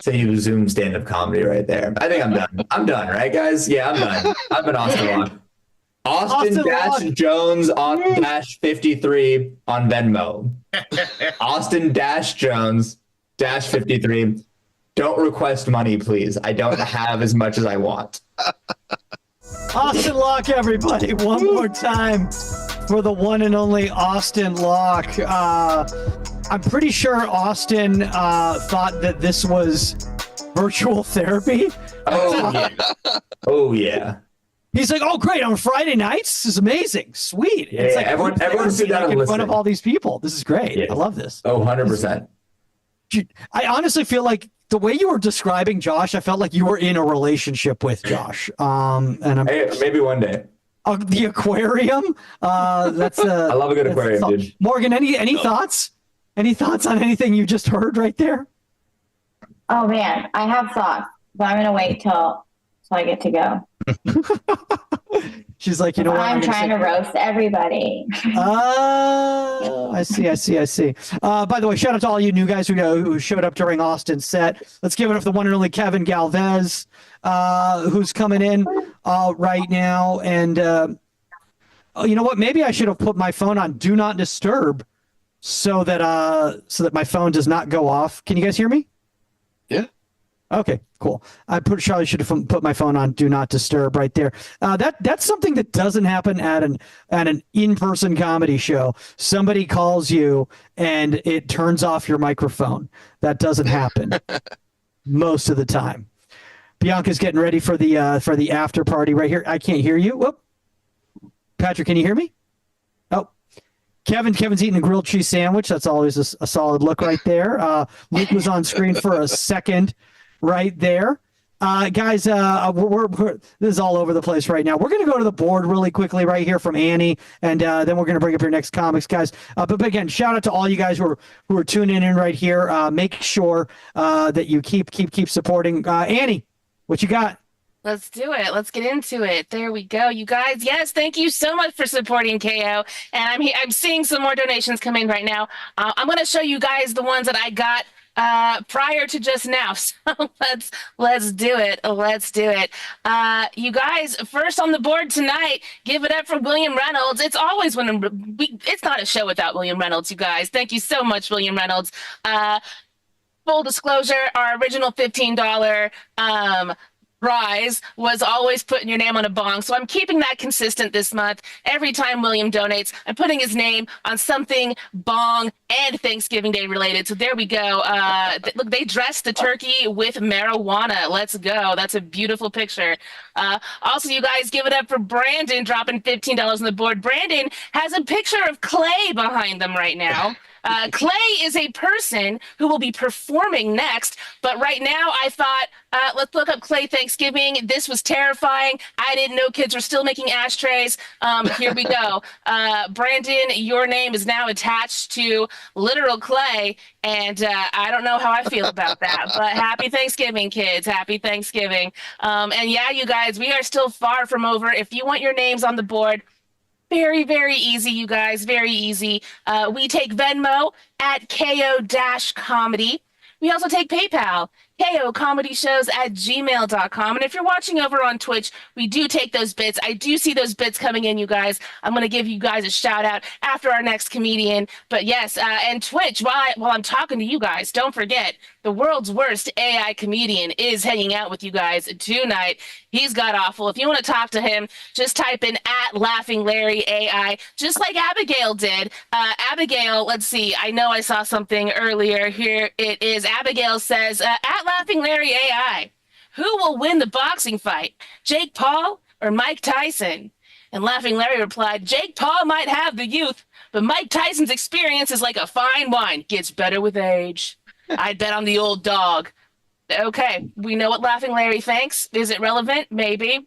So you Zoom stand-up comedy right there. I think I'm done. I'm done, right, guys? Yeah, I'm done. I've been Austin Locke. Austin Jones on dash 53 on Venmo. Austin Jones dash 53. Don't request money, please. I don't have as much as I want. Austin Locke, everybody, one more time for the one and only Austin Locke. I'm pretty sure Austin thought that this was virtual therapy. Oh, yeah. Oh, yeah. He's like, oh, great, on Friday nights? This is amazing. Sweet. Yeah, it's like everyone sit down and in listen. front of all these people. This is great. Yeah. I love this. Oh, 100%. I honestly feel like the way you were describing Josh, I felt like you were in a relationship with Josh. Hey, maybe one day. The aquarium. That's I love a good aquarium, dude. Morgan, any thoughts? Any thoughts on anything you just heard right there? Oh man, I have thoughts, but I'm gonna wait till I get to go. She's like, you know what? I'm trying to roast everybody. I see. By the way, shout out to all you new guys who showed up during Austin's set. Let's give it up for the one and only Kevin Galvez, who's coming in right now. And you know what? Maybe I should have put my phone on Do Not Disturb so that my phone does not go off. Can you guys hear me? Yeah. Okay, cool. I probably should have put my phone on Do Not Disturb right there. That's something that doesn't happen at an in-person comedy show. Somebody calls you and it turns off your microphone. That doesn't happen most of the time. Bianca's getting ready for the after party right here. I can't hear you. Whoop. Patrick, can you hear me? Oh. Kevin's eating a grilled cheese sandwich. That's always a solid look right there. Luke was on screen for a second right there. Guys, we're this is all over the place right now. We're going to go to the board really quickly right here from Annie, and then we're going to bring up your next comics, guys. But again, shout out to all you guys who are tuning in right here. Make sure that you keep supporting. Annie, what you got? Let's do it. Let's get into it. There we go, you guys. Yes, thank you so much for supporting KO. And I'm seeing some more donations come in right now. I'm going to show you guys the ones that I got prior to just now. So let's do it. Let's do it. You guys, first on the board tonight, give it up for William Reynolds. It's always it's not a show without William Reynolds, you guys. Thank you so much, William Reynolds. Full disclosure, our original $15 prize was always putting your name on a bong. So I'm keeping that consistent this month. Every time William donates, I'm putting his name on something bong and Thanksgiving Day related. So there we go. Look, they dressed the turkey with marijuana. Let's go. That's a beautiful picture. Also, you guys, give it up for Brandon dropping $15 on the board. Brandon has a picture of Clay behind them right now. Clay is a person who will be performing next, but right now I thought, let's look up Clay Thanksgiving. This was terrifying. I didn't know kids were still making ashtrays. Here we go. Brandon, your name is now attached to literal Clay, and I don't know how I feel about that, but happy Thanksgiving, kids. Happy Thanksgiving. And yeah, you guys, we are still far from over. If you want your names on the board, very, very easy, you guys. Very easy. We take Venmo at KO-comedy. We also take PayPal, KOComedyShows@gmail.com. And if you're watching over on Twitch, we do take those bits. I do see those bits coming in, you guys. I'm going to give you guys a shout out after our next comedian. But yes, and Twitch, while I'm talking to you guys, don't forget, the world's worst AI comedian is hanging out with you guys tonight. He's got awful. If you want to talk to him, just type in @LaughingLarryAI, just like Abigail did. Abigail, let's see. I know I saw something earlier. Here it is. Abigail says, @LaughingLarryAI, who will win the boxing fight, Jake Paul or Mike Tyson? And Laughing Larry replied, Jake Paul might have the youth, but Mike Tyson's experience is like a fine wine, gets better with age. I'd bet on the old dog. Okay, we know what Laughing Larry thinks. Is it relevant? Maybe.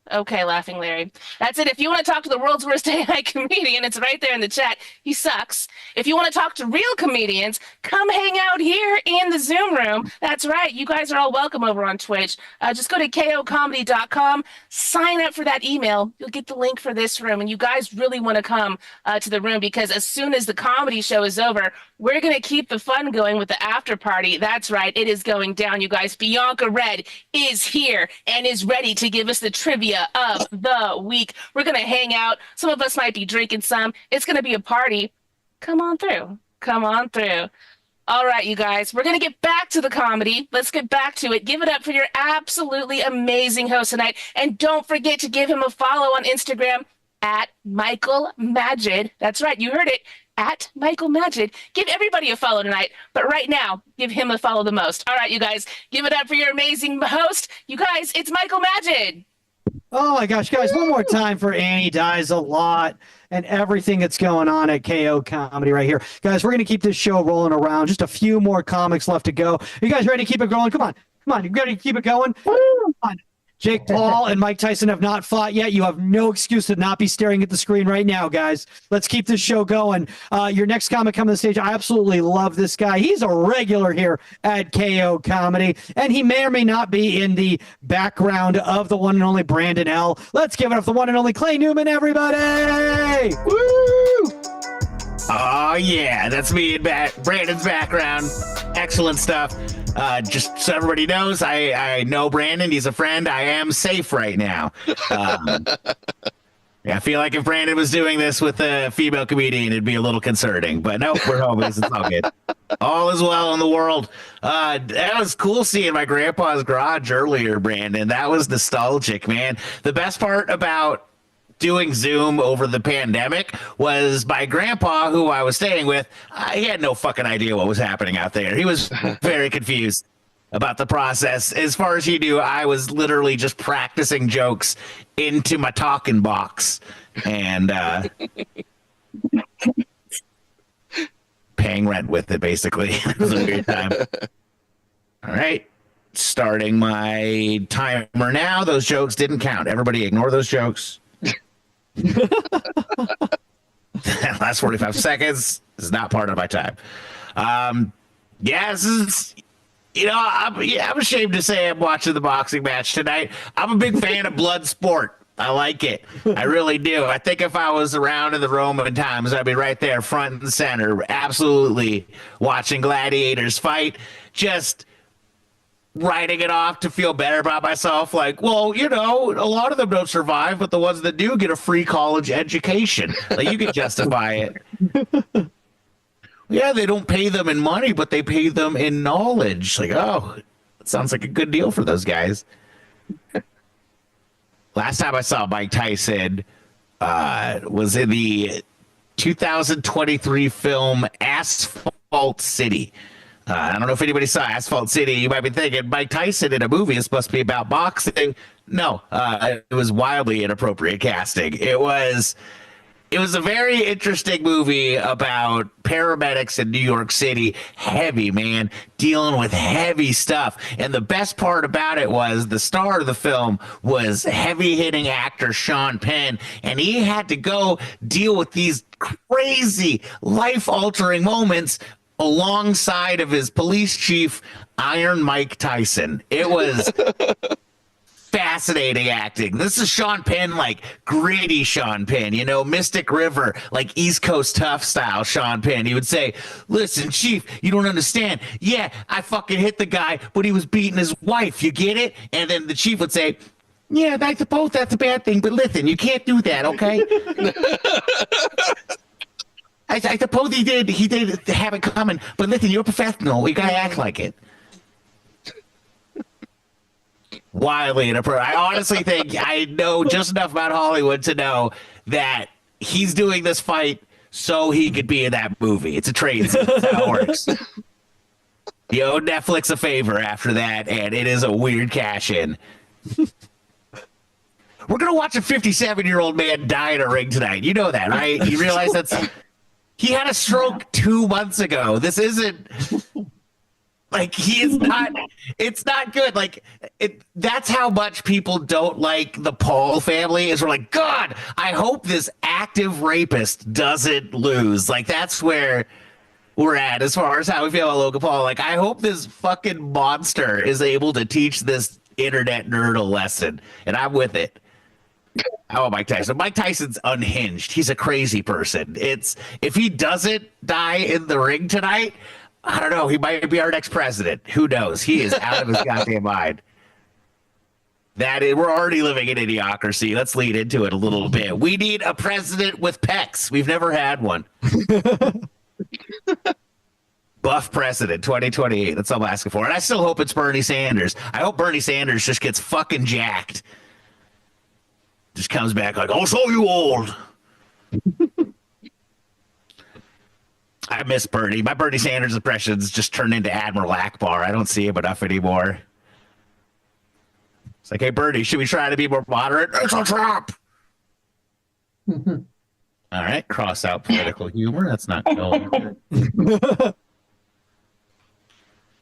Okay, Laughing Larry. That's it. If you want to talk to the world's worst AI comedian, it's right there in the chat. He sucks. If you want to talk to real comedians, come hang out here in the Zoom room. That's right. You guys are all welcome over on Twitch. Just go to KOComedy.com, sign up for that email. You'll get the link for this room. And you guys really want to come to the room because as soon as the comedy show is over, we're going to keep the fun going with the after party. That's right. It is going down, you guys. Bianca Red is here and is ready to give us the trivia of the week. We're going to hang out. Some of us might be drinking some. It's going to be a party. Come on through. Come on through. All right, you guys, we're going to get back to the comedy. Let's get back to it. Give it up for your absolutely amazing host tonight. And don't forget to give him a follow on Instagram @MichaelMajid. That's right. You heard it. @MichaelMajid. Give everybody a follow tonight, but right now, give him a follow the most. All right, you guys, give it up for your amazing host. You guys, it's Michael Majid. Oh my gosh, guys, one more time for Annie Dies a Lot and everything that's going on at KO Comedy right here. Guys, we're going to keep this show rolling around. Just a few more comics left to go. You guys ready to keep it going? Come on. Come on. You ready to keep it going? Come on. Jake Paul and Mike Tyson have not fought yet. You have no excuse to not be staring at the screen right now, guys. Let's keep this show going. Your next comic coming to the stage. I absolutely love this guy. He's a regular here at KO Comedy, and he may or may not be in the background of the one and only Brandon L. Let's give it up for the one and only Clay Newman, everybody! Woo! Oh, yeah, that's me in Brandon's background. Excellent stuff. Just so everybody knows, I know Brandon. He's a friend. I am safe right now. Yeah, I feel like if Brandon was doing this with a female comedian, it'd be a little concerning. But nope, we're homies. It's all good. All is well in the world. That was cool seeing my grandpa's garage earlier, Brandon. That was nostalgic, man. The best part about doing Zoom over the pandemic was my grandpa, who I was staying with, he had no fucking idea what was happening out there. He was very confused about the process. As far as he knew, I was literally just practicing jokes into my talking box and paying rent with it, basically. It was a weird time. All right. Starting my timer now. Those jokes didn't count. Everybody ignore those jokes. Last 45 seconds is not part of my time. Yeah, this is... I'm ashamed to say I'm watching the boxing match tonight. I'm a big fan of blood sport. I like it. I really do. I think if I was around in the Roman times, I'd be right there, front and center, absolutely watching gladiators fight, just writing it off to feel better about myself. Like, well, a lot of them don't survive, but the ones that do get a free college education. Like, you can justify it. Yeah, they don't pay them in money, but they pay them in knowledge. Like, oh, it sounds like a good deal for those guys. Last time I saw Mike Tyson was in the 2023 film Asphalt City. I don't know if anybody saw Asphalt City. You might be thinking Mike Tyson in a movie is supposed to be about boxing. No, it was wildly inappropriate casting. It was a very interesting movie about paramedics in New York City. Heavy, man, dealing with heavy stuff. And the best part about it was the star of the film was heavy-hitting actor Sean Penn, and he had to go deal with these crazy, life-altering moments alongside of his police chief, Iron Mike Tyson. It was... fascinating acting. This is Sean Penn, like gritty Sean Penn, Mystic River, like East Coast tough style Sean Penn. He would say, listen, chief, you don't understand. Yeah, I fucking hit the guy, but he was beating his wife. You get it? And then the chief would say, yeah, I suppose that's a bad thing, but listen, you can't do that, okay? I suppose he did have it coming, but listen, you're a professional. You gotta act like it. Wildly inappropriate. I honestly think I know just enough about Hollywood to know that he's doing this fight so he could be in that movie. It's a trade. That's how it works. You owe Netflix a favor after that, and it is a weird cash in. We're going to watch a 57-year-old man die in a ring tonight. You know that, right? You realize he had a stroke 2 months ago. This isn't... Like, it's not good. Like, that's how much people don't like the Paul family is we're like, God, I hope this active rapist doesn't lose. Like, that's where we're at as far as how we feel about Logan Paul. Like, I hope this fucking monster is able to teach this internet nerd a lesson. And I'm with it. How about Mike Tyson? Mike Tyson's unhinged. He's a crazy person. If he doesn't die in the ring tonight, I don't know. He might be our next president. Who knows? He is out of his goddamn mind. We're already living in idiocracy. Let's lead into it a little bit. We need a president with pecs. We've never had one. Buff president 2028. That's all I'm asking for. And I still hope it's Bernie Sanders. I hope Bernie Sanders just gets fucking jacked. Just comes back like, I'll show you old. I miss Bernie. My Bernie Sanders impressions just turned into Admiral Akbar. I don't see him enough anymore. It's like, hey, Bernie, should we try to be more moderate? It's a trap. All right, cross out political humor. That's not going. If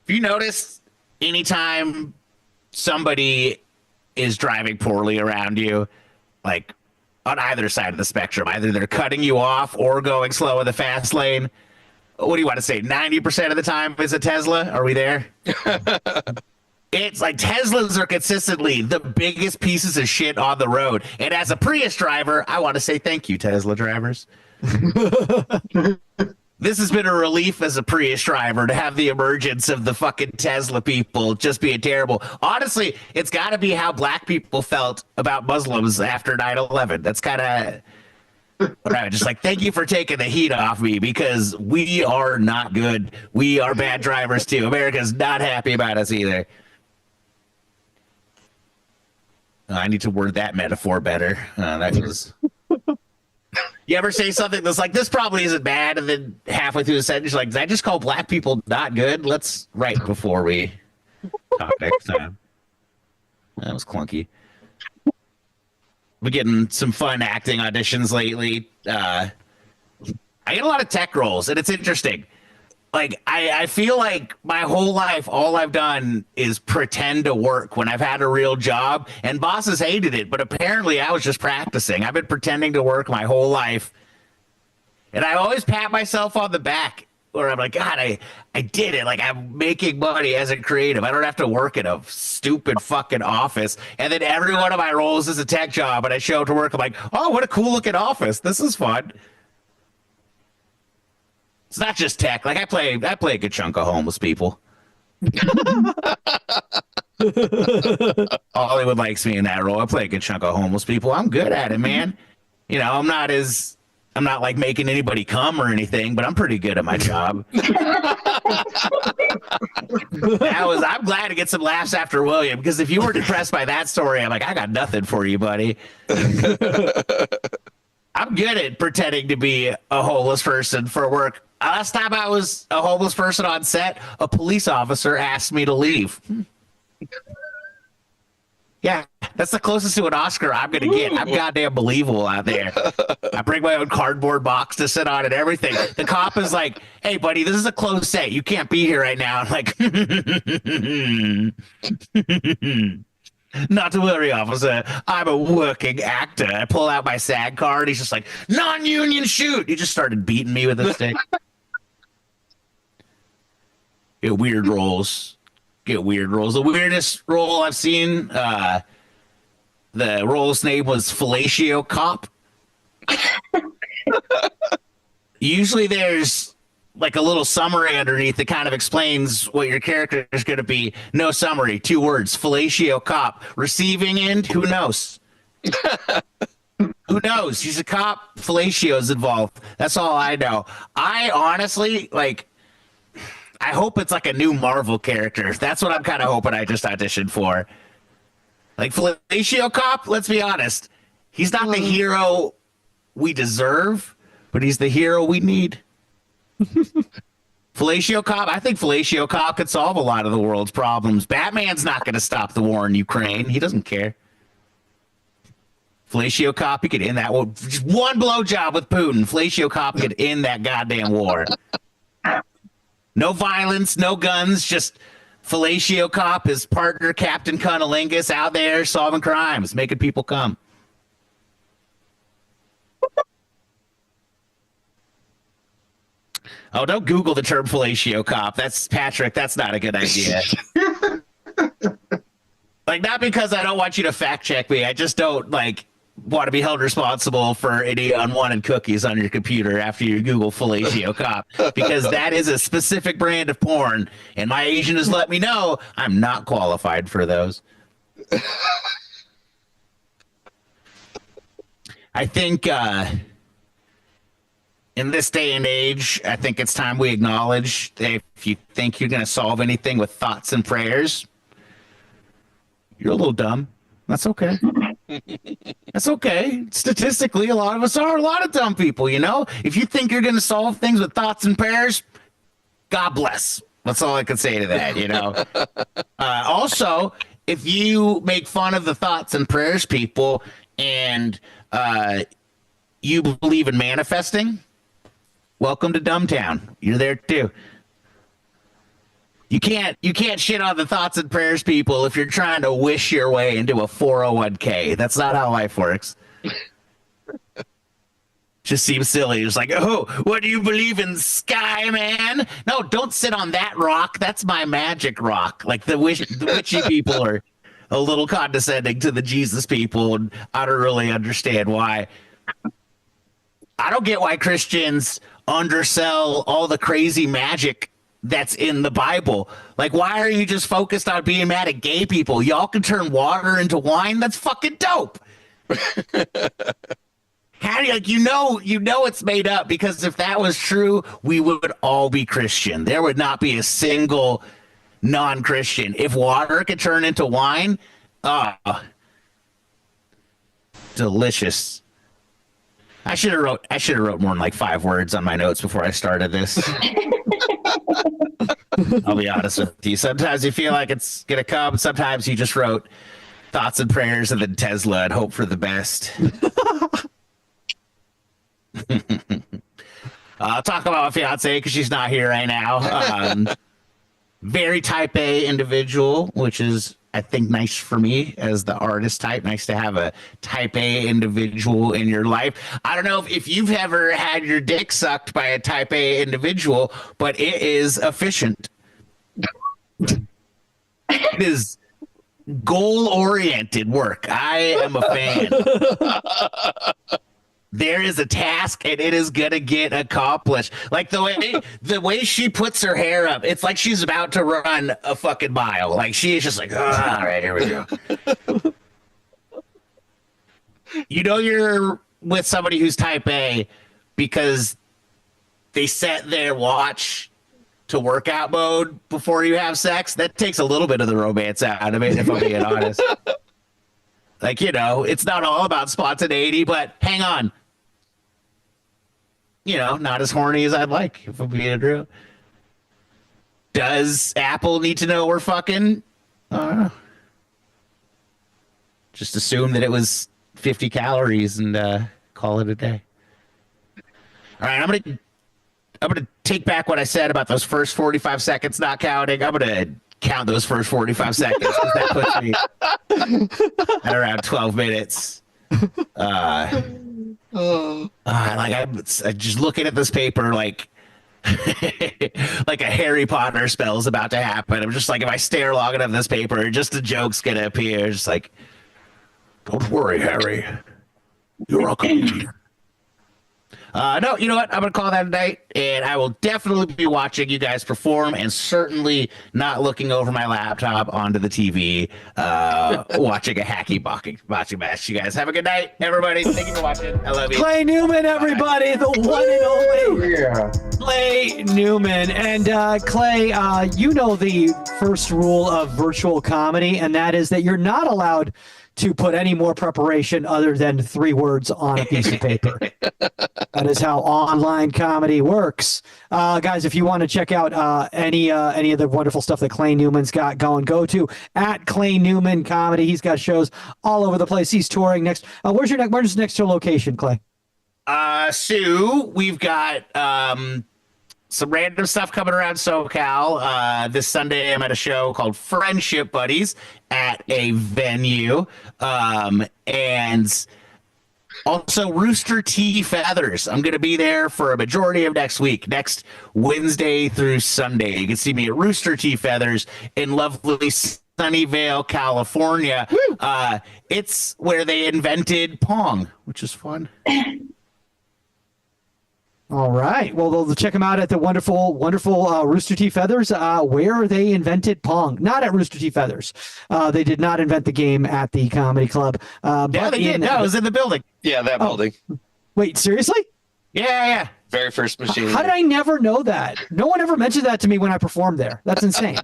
you notice, anytime somebody is driving poorly around you, like on either side of the spectrum, either they're cutting you off or going slow in the fast lane, what do you want to say? 90% of the time is a Tesla? Are we there? It's like Teslas are consistently the biggest pieces of shit on the road. And as a Prius driver, I want to say thank you, Tesla drivers. this has been a relief as a Prius driver to have the emergence of the fucking Tesla people just being terrible. Honestly, it's got to be how black people felt about Muslims after 9/11. That's kind of right. Just like, thank you for taking the heat off me because we are not good. We are bad drivers too. America's not happy about us either. I need to word that metaphor better. That was. You ever say something that's like, this probably isn't bad, and then halfway through the sentence, you're like, did I just call black people not good? Let's write before we talk next time. That was clunky. We're getting some fun acting auditions lately. I get a lot of tech roles, and it's interesting. Like, I feel like my whole life, all I've done is pretend to work when I've had a real job, and bosses hated it, but apparently I was just practicing. I've been pretending to work my whole life, and I always pat myself on the back, where I'm like, God, I did it. Like, I'm making money as a creative. I don't have to work in a stupid fucking office. And then every one of my roles is a tech job, and I show up to work, I'm like, oh, what a cool looking office. This is fun. It's not just tech. Like, I play a good chunk of homeless people. Hollywood likes me in that role. I play a good chunk of homeless people. I'm good at it, man. You know, I'm not like making anybody come or anything, but I'm pretty good at my job. I'm glad to get some laughs after William, because if you were depressed by that story, I'm like, I got nothing for you, buddy. I'm good at pretending to be a homeless person for work. Last time I was a homeless person on set, a police officer asked me to leave. Yeah, that's the closest to an Oscar I'm going to get. I'm goddamn believable out there. I bring my own cardboard box to sit on and everything. The cop is like, hey, buddy, this is a closed set. You can't be here right now. I'm like, not to worry, officer. I'm a working actor. I pull out my SAG card. He's just like, non-union shoot. He just started beating me with a stick. Get weird roles. The weirdest role I've seen, the role's name was Fellatio Cop. Usually there's like a little summary underneath that kind of explains what your character is going to be. No summary, 2 words, Fellatio Cop. Receiving end, who knows? Who knows? He's a cop, fellatio's involved. That's all I know. I honestly, like, I hope it's like a new Marvel character. That's what I'm kind of hoping I just auditioned for. Like, Fellatio Cop, let's be honest. He's not the hero we deserve, but he's the hero we need. Fellatio Cop, I think Fellatio Cop could solve a lot of the world's problems. Batman's not going to stop the war in Ukraine. He doesn't care. Fellatio Cop, he could end that war. Just one blowjob with Putin. Fellatio Cop could end that goddamn war. No violence, no guns, just Fellatio Cop, his partner, Captain Cunnilingus, out there solving crimes, making people come. Oh, don't Google the term Fellatio Cop. That's Patrick. That's not a good idea. Like, not because I don't want you to fact check me. I just don't want to be held responsible for any unwanted cookies on your computer after you Google Fellatio Cop, because that is a specific brand of porn, and my agent has let me know I'm not qualified for those. I think in this day and age, I think it's time we acknowledge that if you think you're going to solve anything with thoughts and prayers, you're a little dumb. That's okay. That's okay. Statistically, a lot of us are a lot of dumb people, you know? If you think you're going to solve things with thoughts and prayers, God bless. That's all I can say to that, you know? Also, if you make fun of the thoughts and prayers people and you believe in manifesting, welcome to Dumbtown. You're there too. You can't shit on the thoughts and prayers people if you're trying to wish your way into a 401k. That's not how life works. Just seems silly. It's like, oh, what do you believe in, Sky Man? No, don't sit on that rock. That's my magic rock. Like the witchy people are a little condescending to the Jesus people, and I don't really understand why. I don't get why Christians undersell all the crazy magic that's in the Bible. Like, why are you just focused on being mad at gay people? Y'all can turn water into wine. That's fucking dope. How do you, like, you know it's made up, because if that was true, we would all be Christian. There would not be a single non-Christian. If water could turn into wine, delicious. I should have wrote more than like 5 words on my notes before I started this. I'll be honest with you. Sometimes you feel like it's gonna come. Sometimes you just wrote thoughts and prayers and then Tesla and hope for the best. I'll talk about my fiance because she's not here right now. Very type A individual, which is, I think, nice for me as the artist type. Nice to have a type A individual in your life. I don't know if you've ever had your dick sucked by a type A individual, but it is efficient. It is goal-oriented work. I am a fan. There is a task and it is gonna get accomplished. Like the way she puts her hair up, it's like she's about to run a fucking mile. Like she is just like, all right, here we go. You know you're with somebody who's type A because they set their watch to workout mode before you have sex. That takes a little bit of the romance out of it, if I'm being honest. Like, you know, it's not all about spontaneity, but hang on. You know, not as horny as I'd like, if I'm being true. Does Apple need to know we're fucking? Just assume that it was 50 calories and call it a day. All right, I'm gonna take back what I said about those first 45 seconds not counting. I'm gonna count those first 45 seconds because that puts me at around 12 minutes. I'm just looking at this paper like like a Harry Potter spell is about to happen. I'm just like, if I stare long enough at this paper, just a joke's gonna appear. Just like, don't worry, Harry, you're a comedian. No, you know what? I'm going to call that a night, and I will definitely be watching you guys perform and certainly not looking over my laptop onto the TV, watching a hacky boxing match. You guys have a good night, everybody. Thank you for watching. I love you. Clay Newman, everybody, the one and only Clay Newman. And Clay, you know the first rule of virtual comedy, and that is that you're not allowed to put any more preparation other than 3 words on a piece of paper. That is how online comedy works. Guys, if you want to check out any of the wonderful stuff that Clay Newman's got going, go to @Clay Newman Comedy. He's got shows all over the place. He's touring next. Where's your next location, Clay? Sue, we've got some random stuff coming around SoCal. This Sunday, I'm at a show called Friendship Buddies at a venue. And also Rooster T. Feathers. I'm going to be there for a majority of next week, next Wednesday through Sunday. You can see me at Rooster T. Feathers in lovely Sunnyvale, California. It's where they invented Pong, which is fun. All right. Well, they'll check them out at the wonderful Rooster T. Feathers, where they invented Pong. Not at Rooster T. Feathers. They did not invent the game at the comedy club. Yeah, they did. No, it was in the building. Yeah, that building. Wait, seriously? Yeah. Very first machine. How did I never know that? No one ever mentioned that to me when I performed there. That's insane.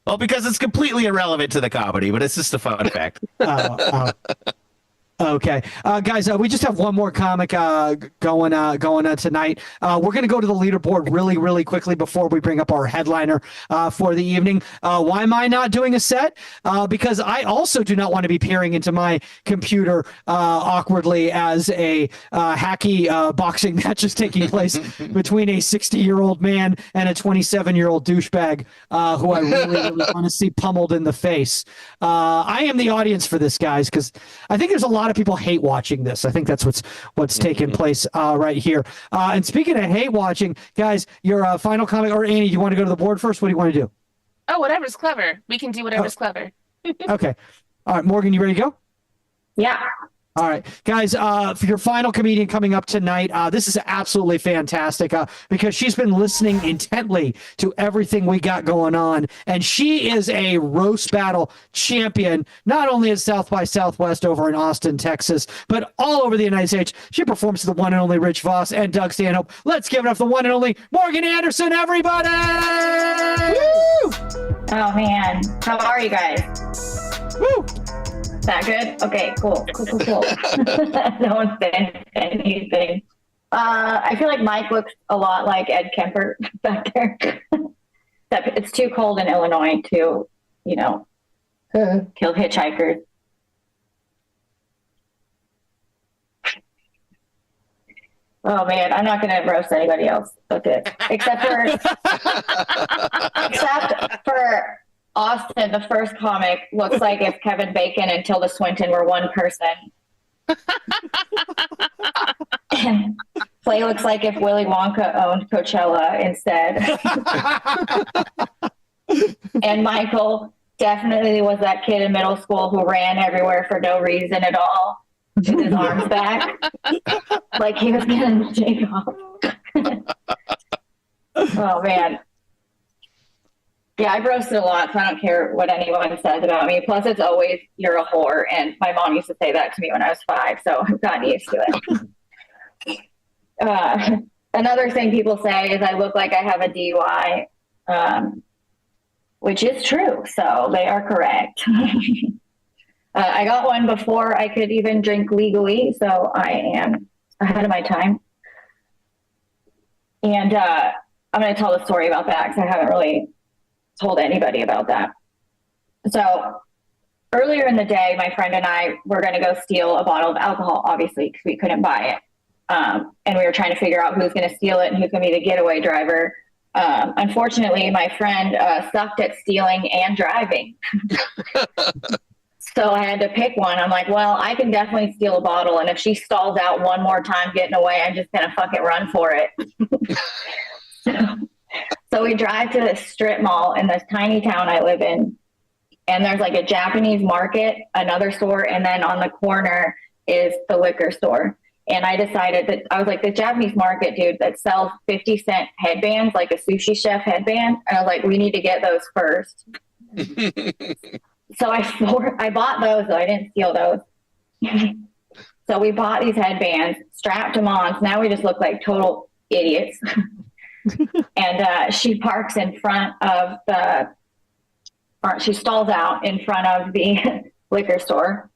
Well, because it's completely irrelevant to the comedy, but it's just a fun fact. Okay, guys, we just have one more comic going tonight. We're going to go to the leaderboard really quickly before we bring up our headliner for the evening. Why am I not doing a set? Because I also do not want to be peering into my computer awkwardly as a hacky boxing match is taking place between a 60-year-old man and a 27-year-old douchebag who I really want to see pummeled in the face. I am the audience for this, guys, because I think there's a lot of people hate watching this. I think that's what's taking place right here. And speaking of hate watching, guys, your final comment, or Annie, do you want to go to the board first? What do you want to do? Oh, whatever's clever. We can do whatever's clever. Okay. All right, Morgan, you ready to go? Yeah. All right, guys, for your final comedian coming up tonight, this is absolutely fantastic because she's been listening intently to everything we got going on, and she is a roast battle champion, not only at South by Southwest over in Austin, Texas, but all over the United States. She performs to the one and only Rich Voss and Doug Stanhope. Let's give it up for the one and only Morgan Anderson, everybody! Woo! Oh, man. How are you guys? Woo! Is that good? Okay, cool. No one said anything. I feel like Mike looks a lot like Ed Kemper back there. It's too cold in Illinois to, kill hitchhikers. Oh man, I'm not gonna roast anybody else. That's it. Except for Austin, the first comic, looks like if Kevin Bacon and Tilda Swinton were one person. And Clay looks like if Willy Wonka owned Coachella instead. And Michael definitely was that kid in middle school who ran everywhere for no reason at all, with his arms back, like he was gonna take off. Oh man. Yeah, I've roasted a lot, so I don't care what anyone says about me. Plus, it's always, you're a whore. And my mom used to say that to me when I was 5, so I've gotten used to it. Another thing people say is I look like I have a DUI, which is true, so they are correct. I got one before I could even drink legally, so I am ahead of my time. And I'm going to tell the story about that because I haven't really told anybody about that. So earlier in the day, my friend and I were going to go steal a bottle of alcohol, obviously, because we couldn't buy it. And we were trying to figure out who's going to steal it and who's going to be the getaway driver. Unfortunately, my friend sucked at stealing and driving. So I had to pick one. I'm like, well, I can definitely steal a bottle. And if she stalls out one more time getting away, I'm just going to fucking run for it. So we drive to this strip mall in this tiny town I live in. And there's like a Japanese market, another store, and then on the corner is the liquor store. And I decided that I was like, the Japanese market, dude, that sells 50-cent headbands, like a sushi chef headband. And I was like, we need to get those first. So I bought those, though I didn't steal those. So we bought these headbands, strapped them on. So now we just look like total idiots. And she parks in front of she stalls out in front of the liquor store.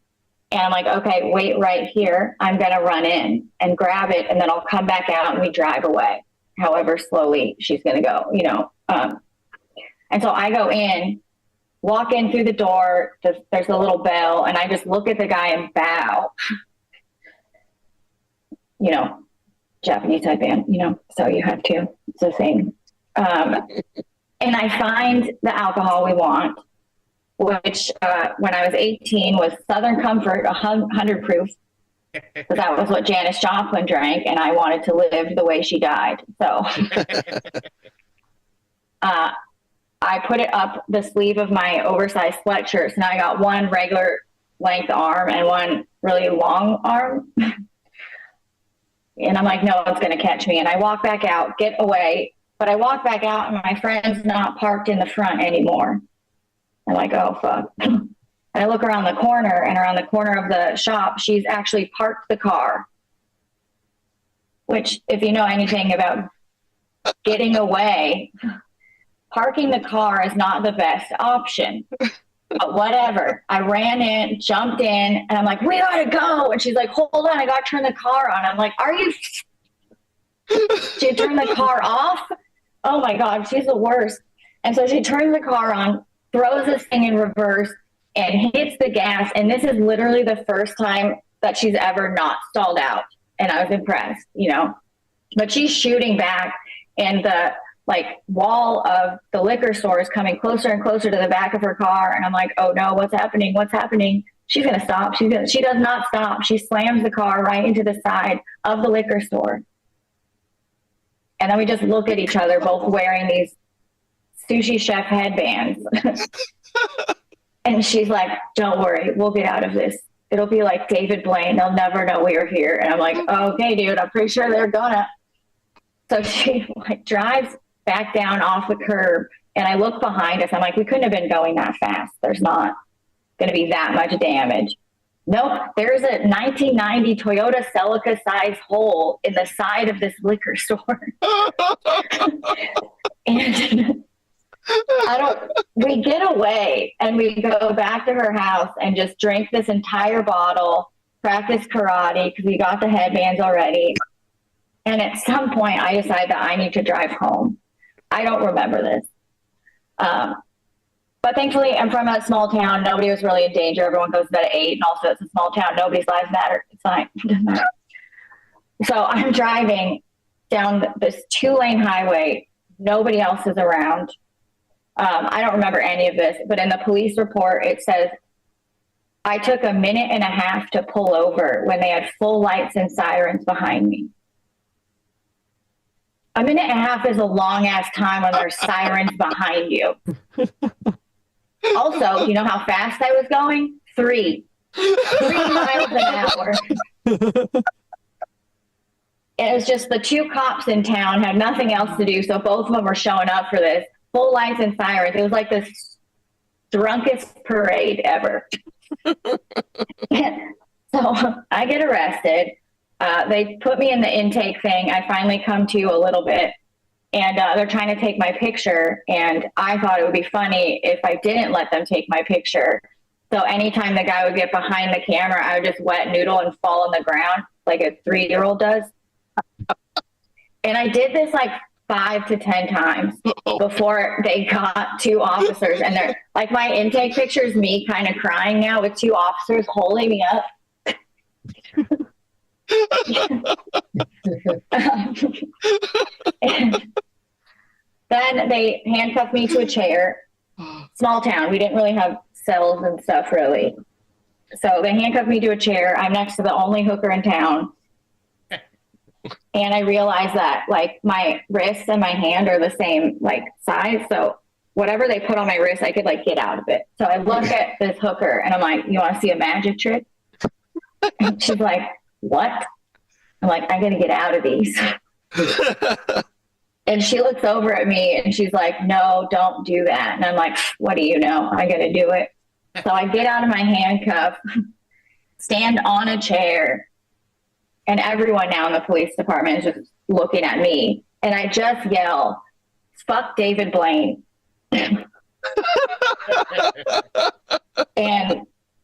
And I'm like, okay, wait right here. I'm going to run in and grab it. And then I'll come back out and we drive away, however slowly she's going to go, And so I go in, walk in through the door. There's a little bell. And I just look at the guy and bow. Japanese headband, so you have to. It's the same. And I find the alcohol we want, which when I was 18 was Southern Comfort, 100 proof. Because that was what Janis Joplin drank, and I wanted to live the way she died. So I put it up the sleeve of my oversized sweatshirt. So now I got one regular length arm and one really long arm. And I'm like, no one's going to catch me. And I walk back out, get away. But I walk back out and my friend's not parked in the front anymore. I'm like, oh, fuck. And I look around the corner, and around the corner of the shop, she's actually parked the car. Which, if you know anything about getting away, parking the car is not the best option. But whatever. I ran in, jumped in, and I'm like, we gotta go. And she's like, hold on, I gotta turn the car on. I'm like, are you? She turned the car off. Oh my God, she's the worst. And so she turns the car on, throws this thing in reverse, and hits the gas. And this is literally the first time that she's ever not stalled out. And I was impressed, But she's shooting back, and the wall of the liquor store is coming closer and closer to the back of her car. And I'm like, oh no, what's happening? What's happening? She's going to stop. She does not stop. She slams the car right into the side of the liquor store. And then we just look at each other, both wearing these sushi chef headbands. And she's like, don't worry, we'll get out of this it'll be like David Blaine. They'll never know we were here. And I'm like, okay, dude, I'm pretty sure they're gonna. So she like drives back down off the curb, and I look behind us. I'm like, we couldn't have been going that fast. There's not going to be that much damage. Nope, there's a 1990 Toyota Celica size hole in the side of this liquor store. And we get away and we go back to her house and just drink this entire bottle, practice karate because we got the headbands already. And at some point I decide that I need to drive home. I don't remember this. But thankfully, I'm from a small town. Nobody was really in danger. Everyone goes to bed at 8, and also it's a small town. Nobody's lives matter. It's fine. It doesn't matter. So I'm driving down this 2-lane highway. Nobody else is around. I don't remember any of this, but in the police report, it says, I took 1.5 minutes to pull over when they had full lights and sirens behind me. 1.5 minutes is a long-ass time when there's sirens behind you. Also, you know how fast I was going? 3 miles an hour. It was just the 2 cops in town had nothing else to do, so both of them were showing up for this. Full lights and sirens. It was like this drunkest parade ever. So I get arrested. They put me in the intake thing. I finally come to a little bit. And they're trying to take my picture. And I thought it would be funny if I didn't let them take my picture. So anytime the guy would get behind the camera, I would just wet noodle and fall on the ground like a 3-year-old does. And I did this like 5 to 10 times before they got 2 officers. And they're like, my intake picture is me kind of crying now with 2 officers holding me up. And then they handcuffed me to a chair. Small town. We didn't really have cells and stuff really. So they handcuffed me to a chair. I'm next to the only hooker in town. And I realized that like my wrist and my hand are the same like size. So whatever they put on my wrist, I could like get out of it. So I look at this hooker and I'm like, you want to see a magic trick? And she's like, what? I'm like, I'm going to get out of these. And she looks over at me and she's like, no, don't do that. And I'm like, what do you know? I got to do it. So I get out of my handcuff, stand on a chair, and everyone now in the police department is just looking at me. And I just yell, fuck David Blaine. And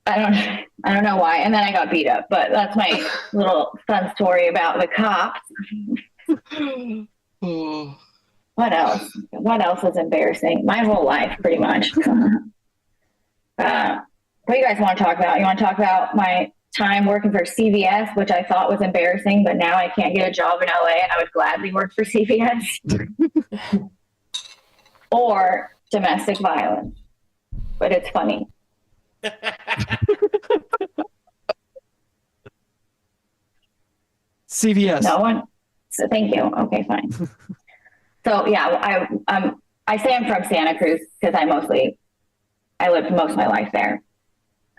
I don't know why. And then I got beat up, but that's my little fun story about the cops. What else? What else is embarrassing? My whole life, pretty much. What do you guys want to talk about? You want to talk about my time working for CVS, which I thought was embarrassing, but now I can't get a job in LA and I would gladly work for CVS. Or domestic violence, but it's funny. CVS. No one. So thank you. Okay, fine. So yeah, I say I'm from Santa Cruz because I lived most of my life there.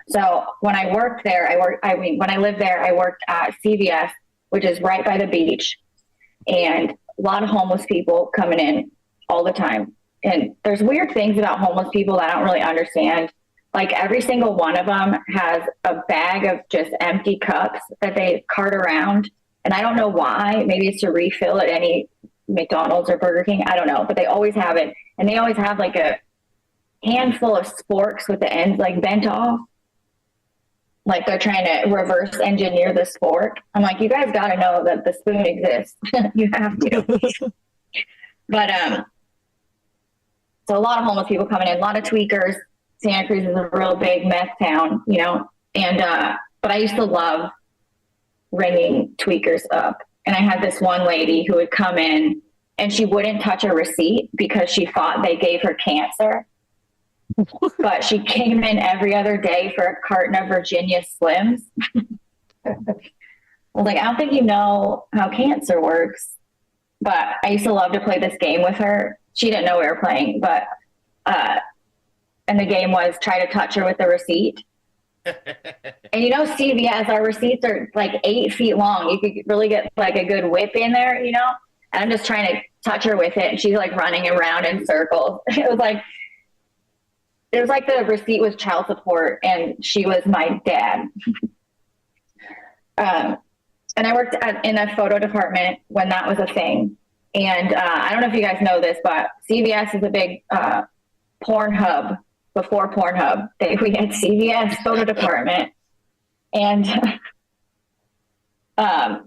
So when I worked there, when I lived there, I worked at CVS, which is right by the beach, and a lot of homeless people coming in all the time. And there's weird things about homeless people that I don't really understand. Like every single one of them has a bag of just empty cups that they cart around. And I don't know why. Maybe it's to refill at any McDonald's or Burger King. I don't know, but they always have it. And they always have like a handful of sporks with the ends like bent off. Like they're trying to reverse engineer the spork. I'm like, you guys got to know that the spoon exists. You have to. But so a lot of homeless people coming in, a lot of tweakers. Santa Cruz is a real big meth town, you know. And but I used to love ringing tweakers up. And I had this one lady who would come in and she wouldn't touch a receipt because she thought they gave her cancer. But she came in every other day for a carton of Virginia Slims. I was like, I don't think you know how cancer works. But I used to love to play this game with her. She didn't know we were playing, but and the game was try to touch her with the receipt. And CVS, our receipts are like 8 feet long. You could really get like a good whip in there, And I'm just trying to touch her with it, and she's like running around in circles. It was like the receipt was child support, and she was my dad. And I worked in a photo department when that was a thing. And I don't know if you guys know this, but CVS is a big porn hub. Before Pornhub, we had CVS photo department. And I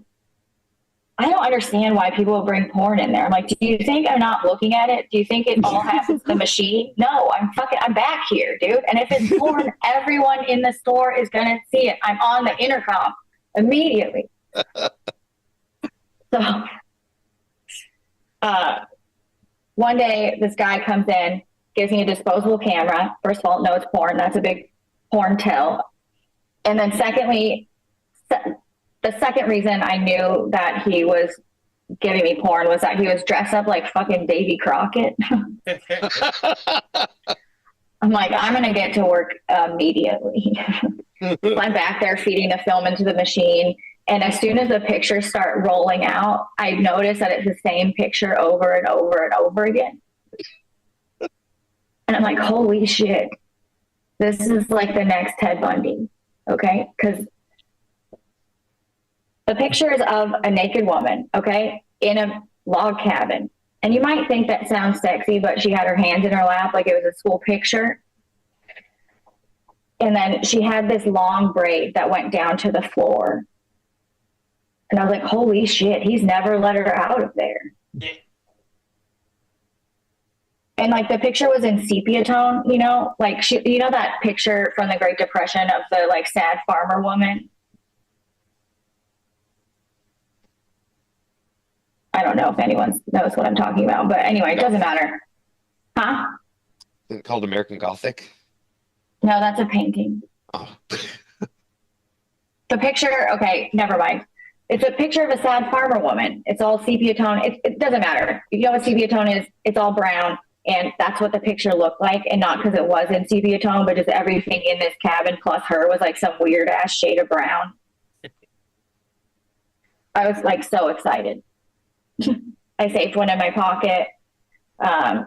don't understand why people will bring porn in there. I'm like, do you think I'm not looking at it? Do you think it all happens to the machine? No, I'm back here, dude. And if it's porn, everyone in the store is going to see it. I'm on the intercom immediately. So one day this guy comes in, gives me a disposable camera. First of all, no, it's porn. That's a big porn tell. And then secondly, the second reason I knew that he was giving me porn was that he was dressed up like fucking Davy Crockett. I'm like, I'm going to get to work immediately. So I'm back there feeding the film into the machine. And as soon as the pictures start rolling out, I notice that it's the same picture over and over and over again. And I'm like, holy shit, this is like the next Ted Bundy, okay? Because the picture is of a naked woman, okay, in a log cabin. And you might think that sounds sexy, but she had her hands in her lap like it was a school picture. And then she had this long braid that went down to the floor. And I was like, holy shit, he's never let her out of there. And like the picture was in sepia tone, like that picture from the Great Depression of the like sad farmer woman. I don't know if anyone knows what I'm talking about, but anyway, it doesn't matter. Huh? Is it called American Gothic? No, that's a painting. Oh. The picture, okay, never mind. It's a picture of a sad farmer woman. It's all sepia tone. It doesn't matter. You know what sepia tone is? It's all brown. And that's what the picture looked like. And not because it was in sepia tone, but just everything in this cabin plus her was like some weird ass shade of brown. I was like so excited. I saved one in my pocket. And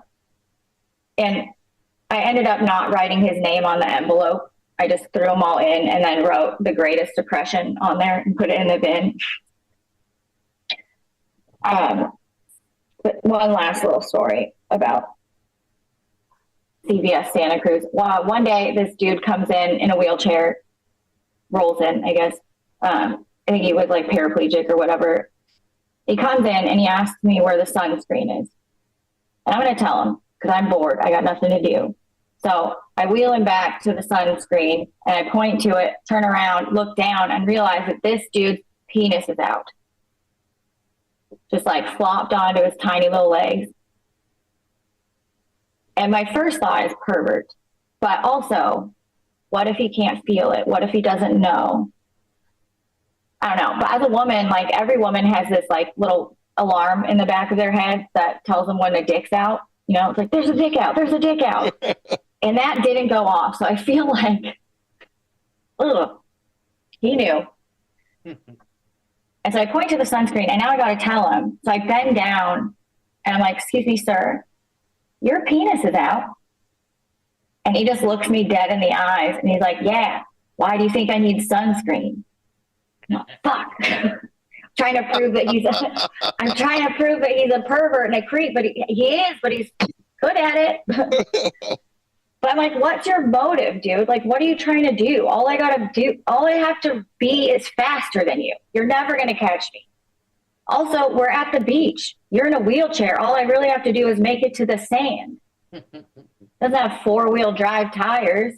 I ended up not writing his name on the envelope. I just threw them all in and then wrote The Greatest Depression on there and put it in the bin. But one last little story about CVS Santa Cruz. Wow, one day this dude comes in a wheelchair, rolls in, I guess. I think he was like paraplegic or whatever. He comes in and he asks me where the sunscreen is. And I'm going to tell him because I'm bored. I got nothing to do. So I wheel him back to the sunscreen and I point to it, turn around, look down, and realize that this dude's penis is out. Just like flopped onto his tiny little legs. And my first thought is pervert. But also, what if he can't feel it? What if he doesn't know? I don't know. But as a woman, like every woman has this like little alarm in the back of their head that tells them when the dick's out. It's like, there's a dick out, there's a dick out. And that didn't go off. So I feel like, ugh, he knew. And so I point to the sunscreen and now I got to tell him. So I bend down and I'm like, excuse me, sir, your penis is out. And he just looks me dead in the eyes and he's like, yeah, why do you think I need sunscreen? No, fuck. I'm trying to prove that he's a pervert and a creep, but he is, but he's good at it. But I'm like, what's your motive, dude? Like, what are you trying to do? All I have to be is faster than you. You're never going to catch me. Also, we're at the beach. You're in a wheelchair. All I really have to do is make it to the sand. Doesn't have 4-wheel drive tires.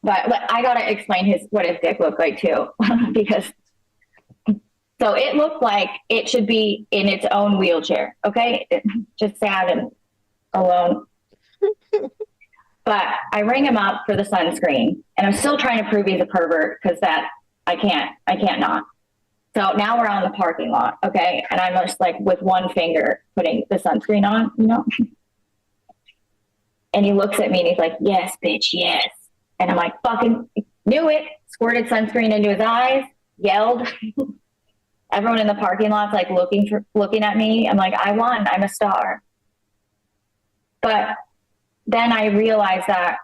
But I got to explain what his dick looked like too, because so it looked like it should be in its own wheelchair. Okay. Just sad and alone. But I ring him up for the sunscreen and I'm still trying to prove he's a pervert because that I can't not. So now we're on the parking lot. Okay. And I'm just like with one finger putting the sunscreen on, And he looks at me and he's like, yes, bitch, yes. And I'm like, fucking knew it. Squirted sunscreen into his eyes, yelled. Everyone in the parking lot's like looking at me. I'm like, I won. I'm a star. But then I realized that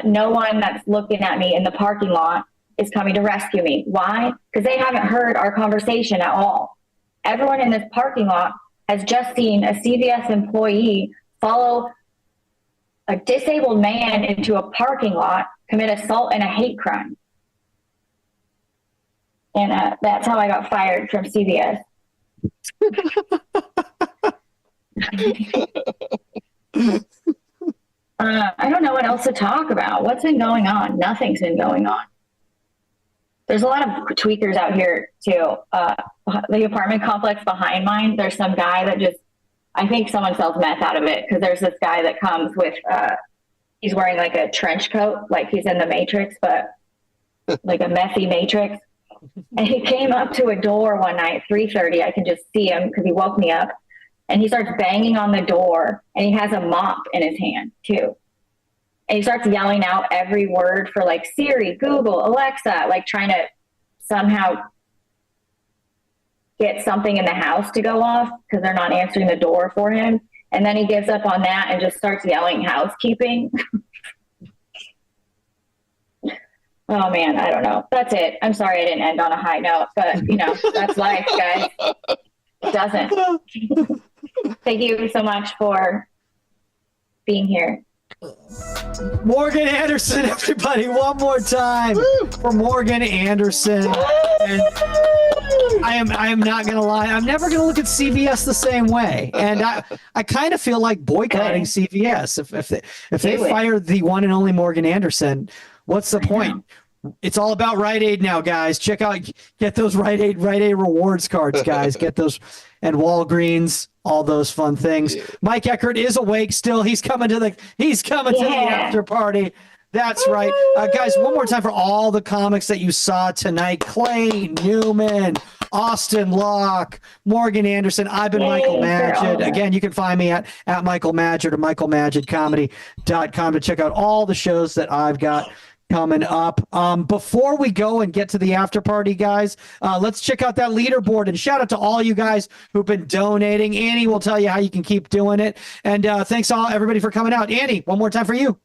no one that's looking at me in the parking lot is coming to rescue me. Why? Because they haven't heard our conversation at all. Everyone in this parking lot has just seen a CVS employee follow a disabled man into a parking lot, commit assault and a hate crime. And that's how I got fired from CVS. I don't know what else to talk about. What's been going on? Nothing's been going on. There's a lot of tweakers out here too. The apartment complex behind mine, there's some guy that just, I think someone sells meth out of it, because there's this guy that comes with, he's wearing like a trench coat, like he's in the Matrix, but like a methy Matrix. And he came up to a door one night, 3:30. I can just see him because he woke me up. And he starts banging on the door, and he has a mop in his hand too. And he starts yelling out every word for like Siri, Google, Alexa, like trying to somehow get something in the house to go off because they're not answering the door for him. And then he gives up on that and just starts yelling housekeeping. Oh man, I don't know. That's it. I'm sorry I didn't end on a high note, but you know, that's life, guys. It doesn't. Thank you so much for being here. Morgan Anderson, everybody, one more time for Morgan Anderson. And I am not gonna lie, I'm never gonna look at CVS the same way. And I kind of feel like boycotting CVS. If they fire the one and only Morgan Anderson, what's the point? It's all about Rite Aid now, guys. Get those Rite Aid rewards cards, guys. Get those, and Walgreens, all those fun things. Mike Eckert is awake still. He's coming to the after party. That's right. Guys, one more time for all the comics that you saw tonight. Clay Newman, Austin Locke, Morgan Anderson. I've been Michael Magid. Again, you can find me at Michael Magid or michaelmagidcomedy.com to check out all the shows that I've got coming up. Before we go and get to the after party, guys, let's check out that leaderboard, and shout out to all you guys who've been donating. Annie will tell you how you can keep doing it. And thanks all everybody for coming out. Annie, one more time for you.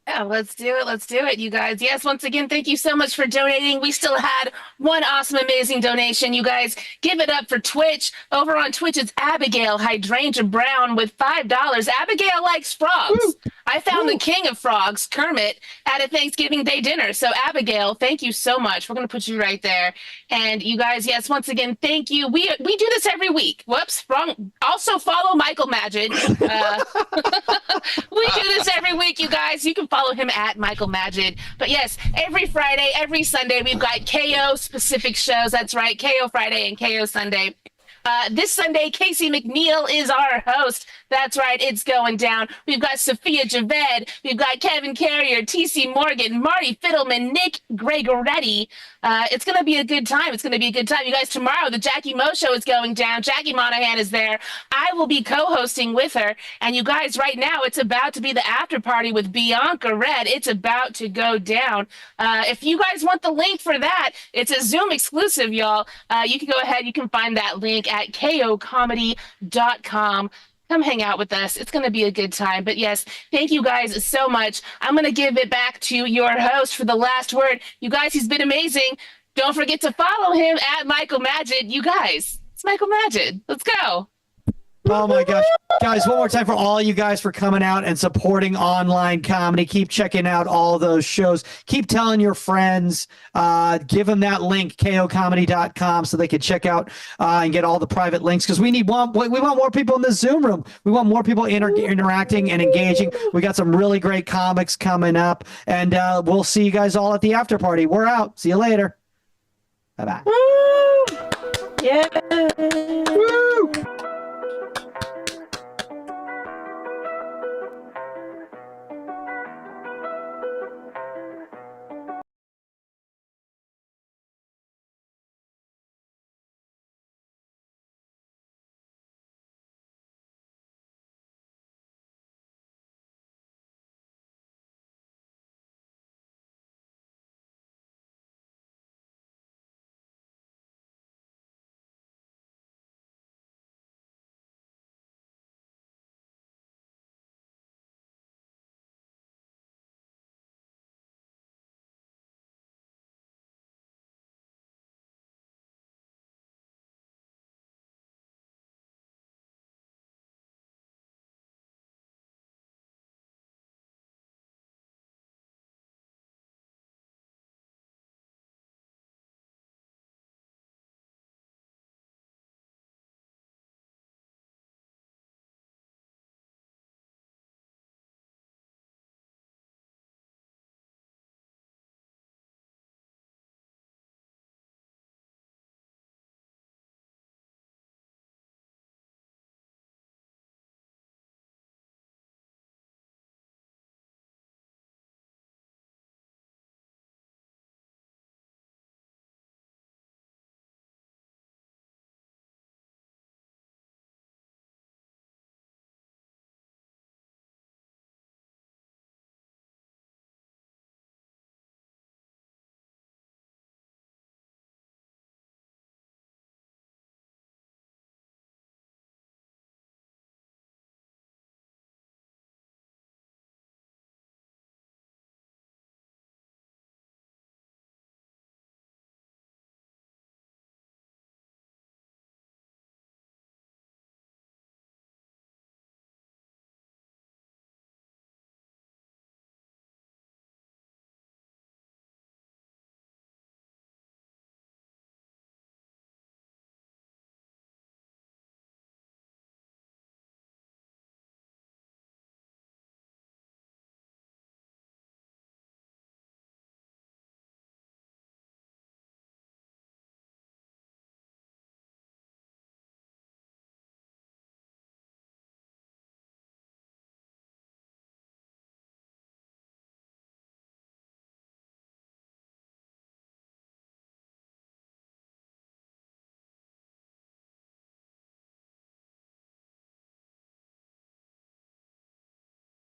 Yeah, let's do it. Let's do it, you guys. Yes, once again, thank you so much for donating. We still had one awesome, amazing donation. You guys, give it up for Twitch. Over on Twitch, it's Abigail Hydrangea Brown with $5. Abigail likes frogs. Woo! I found the king of frogs, Kermit, at a Thanksgiving Day dinner. So, Abigail, thank you so much. We're going to put you right there. And you guys, yes, once again, thank you. We do this every week. Whoops, wrong. Also, follow Michael Magid. We do this every week, you guys. You can follow him at Michael Magid. But yes, every Friday, every Sunday, we've got KO specific shows. That's right, KO Friday and KO Sunday. This Sunday, Casey McNeil is our host. That's right, it's going down. We've got Sophia Javed, we've got Kevin Carrier, TC Morgan, Marty Fiddleman, Nick Gregoretti. It's going to be a good time. It's going to be a good time. You guys, tomorrow, the Jackie Mo Show is going down. Jackie Monahan is there. I will be co-hosting with her. And you guys, right now, it's about to be the after party with Bianca Red. It's about to go down. If you guys want the link for that, it's a Zoom exclusive, y'all. You can go ahead. You can find that link at kocomedy.com. Come hang out with us. It's going to be a good time. But yes, thank you guys so much. I'm going to give it back to your host for the last word. You guys, he's been amazing. Don't forget to follow him at Michael Magid. You guys, it's Michael Magid. Let's go. Oh my gosh. Guys, one more time for all you guys for coming out and supporting online comedy. Keep checking out all those shows. Keep telling your friends. Give them that link, kocomedy.com, so they can check out and get all the private links, because we want more people in the Zoom room. We want more people interacting and engaging. We got some really great comics coming up, and we'll see you guys all at the after party. We're out. See you later. Bye-bye. Woo! Yeah. Woo!